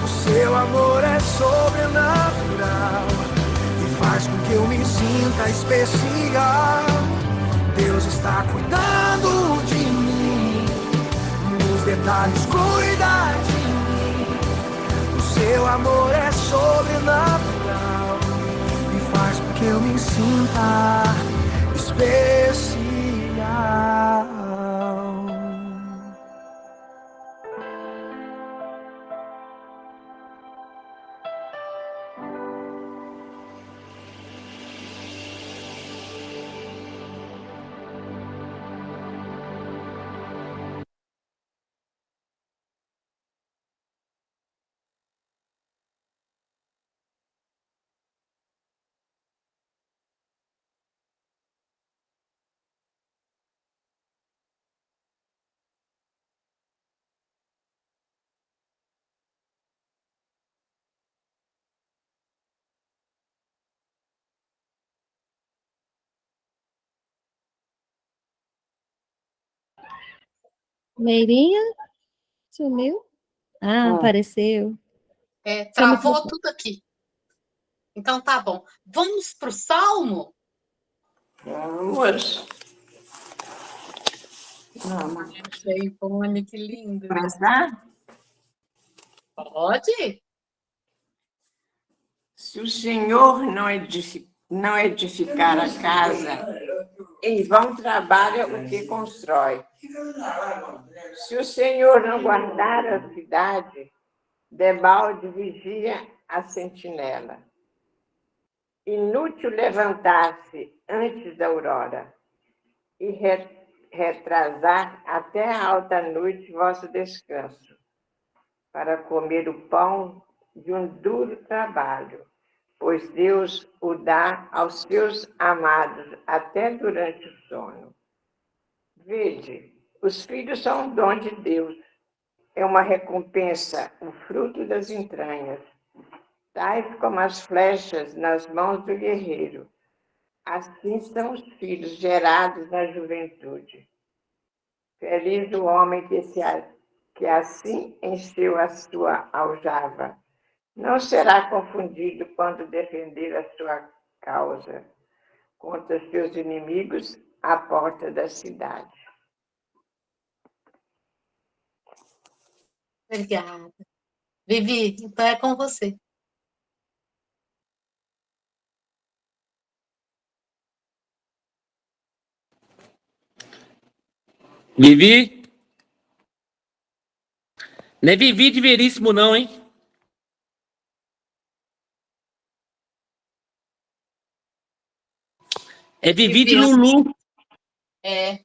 O seu amor é sobrenatural e faz com que eu me sinta especial. Deus está cuidando de mim, nos detalhes cuida de mim. Seu amor é sobrenatural e faz com que eu me sinta especial. Meirinha sumiu? Apareceu. Travou tudo aqui. Então tá bom. Vamos para o Salmo? Vamos. Achei, Ivone, que lindo. Começar? Pode? Se o Senhor não edificar a casa, em vão trabalha o que constrói. Se o Senhor não guardar a cidade, debalde vigia a sentinela. Inútil levantar-se antes da aurora e retrasar até a alta noite vosso descanso, para comer o pão de um duro trabalho, pois Deus o dá aos seus amados até durante o sono. Vede, os filhos são um dom de Deus, é uma recompensa, o fruto das entranhas, tais como as flechas nas mãos do guerreiro. Assim são os filhos gerados na juventude. Feliz o homem que assim encheu a sua aljava. Não será confundido quando defender a sua causa contra seus inimigos à porta da cidade. Obrigada. Vivi, então é com você. Vivi? Não é Vivi de Veríssimo, não, hein? É Vivi de Lulu. É.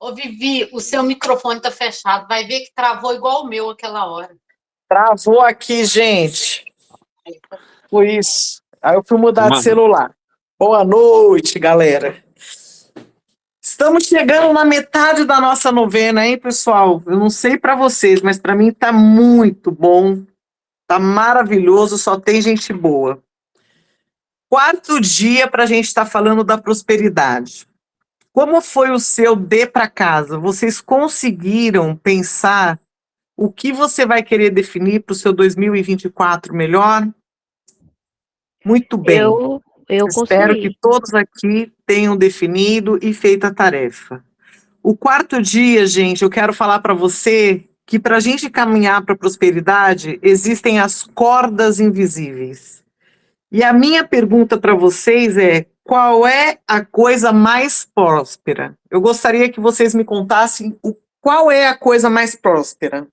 Ô, Vivi, o seu microfone está fechado. Vai ver que travou igual o meu aquela hora. Travou aqui, gente. Foi isso. Aí eu fui mudar de celular. Boa noite, galera. Estamos chegando na metade da nossa novena, hein, pessoal? Eu não sei para vocês, mas para mim tá muito bom. Tá maravilhoso, só tem gente boa. Quarto dia para a gente estar falando da prosperidade. Como foi o seu D para casa? Vocês conseguiram pensar o que você vai querer definir para o seu 2024 melhor? Muito bem. Eu Espero consegui. que todos aqui tenham definido e feito a tarefa. O quarto dia, gente, eu quero falar para você que para a gente caminhar para a prosperidade, existem as cordas invisíveis. E a minha pergunta para vocês é: qual é a coisa mais próspera? Eu gostaria que vocês me contassem qual é a coisa mais próspera.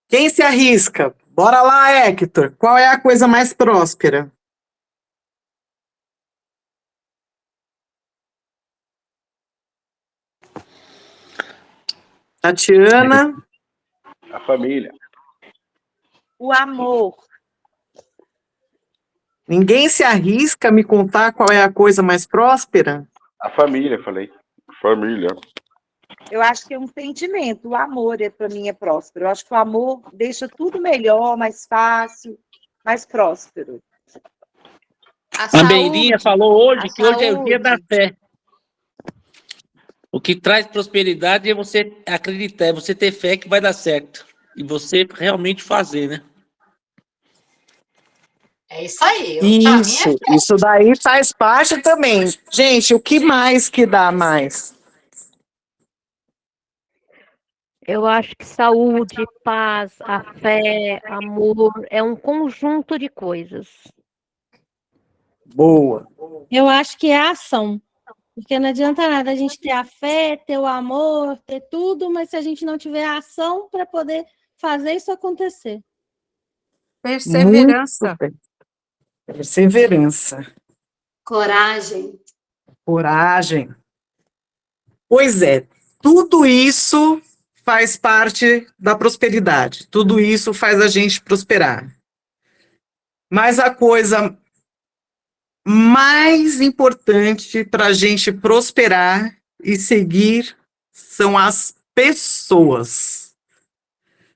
Quem se arrisca? Bora lá, Hector. Qual é a coisa mais próspera? Tatiana? A família. O amor. Ninguém se arrisca a me contar qual é a coisa mais próspera? A família, falei. Família. Eu acho que é um sentimento. O amor, para mim, é próspero. Eu acho que o amor deixa tudo melhor, mais fácil, mais próspero. A Beirinha falou hoje que hoje é o dia da fé. O que traz prosperidade é você acreditar, é você ter fé que vai dar certo. E você realmente fazer, né? É isso aí. Isso daí faz parte também. Gente, o que mais que dá mais? Eu acho que saúde, paz, a fé, amor, é um conjunto de coisas. Boa. Eu acho que é a ação. Porque não adianta nada a gente ter a fé, ter o amor, ter tudo, mas se a gente não tiver a ação para poder fazer isso acontecer. Perseverança. Perseverança. Coragem. Coragem. Pois é, tudo isso faz parte da prosperidade. Tudo isso faz a gente prosperar. Mas a coisa mais importante para a gente prosperar e seguir são as pessoas.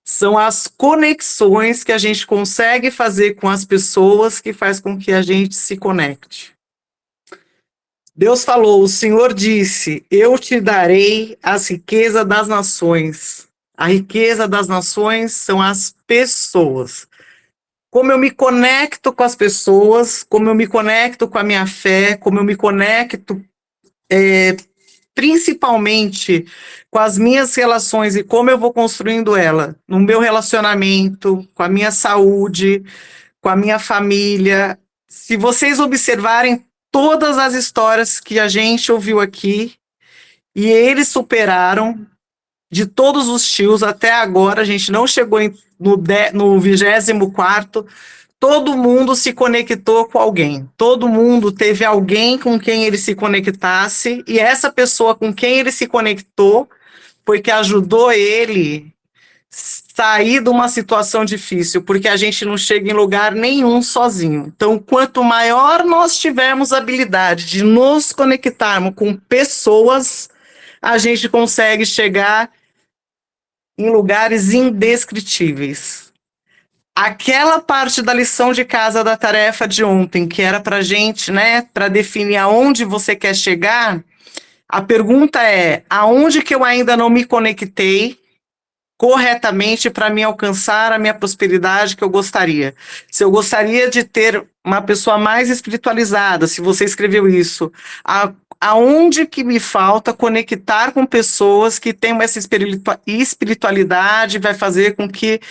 São as conexões que a gente consegue fazer com as pessoas que faz com que a gente se conecte. Deus falou, o Senhor disse, eu te darei as riquezas das nações. A riqueza das nações são as pessoas. Como eu me conecto com as pessoas, como eu me conecto com a minha fé, como eu me conecto principalmente com as minhas relações e como eu vou construindo ela, no meu relacionamento, com a minha saúde, com a minha família. Se vocês observarem todas as histórias que a gente ouviu aqui, e eles superaram, de todos os tios até agora, a gente não chegou no 24º, todo mundo se conectou com alguém, todo mundo teve alguém com quem ele se conectasse, e essa pessoa com quem ele se conectou foi que ajudou ele sair de uma situação difícil, porque a gente não chega em lugar nenhum sozinho. Então, quanto maior nós tivermos a habilidade de nos conectarmos com pessoas, a gente consegue chegar em lugares indescritíveis. Aquela parte da lição de casa da tarefa de ontem, que era para a gente, né, para definir aonde você quer chegar, a pergunta é, aonde que eu ainda não me conectei corretamente para me alcançar a minha prosperidade que eu gostaria? Se eu gostaria de ter uma pessoa mais espiritualizada, se você escreveu isso, aonde que me falta conectar com pessoas que têm essa espiritualidade, vai fazer com que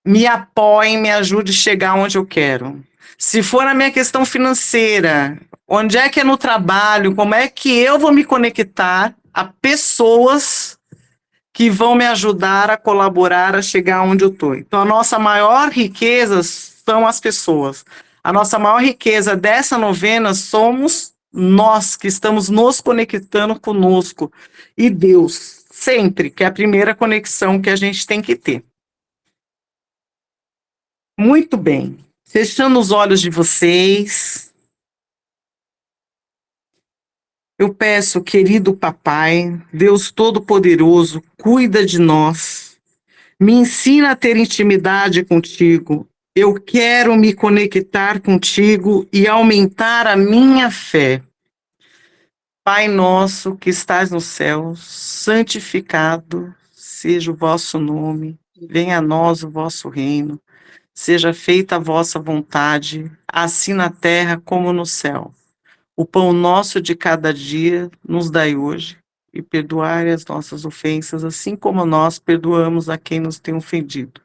me apoiem, me ajude a chegar onde eu quero. Se for na minha questão financeira, onde é que é no trabalho, como é que eu vou me conectar a pessoas que vão me ajudar a colaborar, a chegar onde eu estou. Então, a nossa maior riqueza são as pessoas. A nossa maior riqueza dessa novena somos nós, que estamos nos conectando conosco. E Deus, sempre, que é a primeira conexão que a gente tem que ter. Muito bem. Fechando os olhos de vocês, eu peço, querido papai, Deus Todo-Poderoso, cuida de nós, me ensina a ter intimidade contigo. Eu quero me conectar contigo e aumentar a minha fé. Pai nosso que estás no céu, santificado seja o vosso nome, venha a nós o vosso reino, seja feita a vossa vontade, assim na terra como no céu. O pão nosso de cada dia nos dai hoje, e perdoai as nossas ofensas, assim como nós perdoamos a quem nos tem ofendido.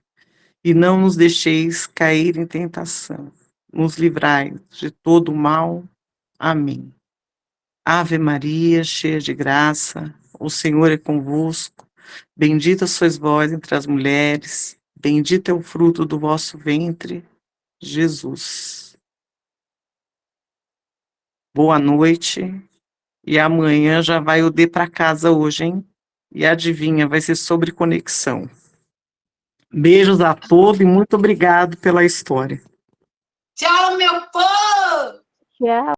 E não nos deixeis cair em tentação. Nos livrai de todo o mal. Amém. Ave Maria, cheia de graça, o Senhor é convosco. Bendita sois vós entre as mulheres, bendito é o fruto do vosso ventre, Jesus. Boa noite. E amanhã já vai o D para casa hoje, hein? E adivinha, vai ser sobre conexão. Beijos a todos e muito obrigado pela história. Tchau, meu povo! Tchau.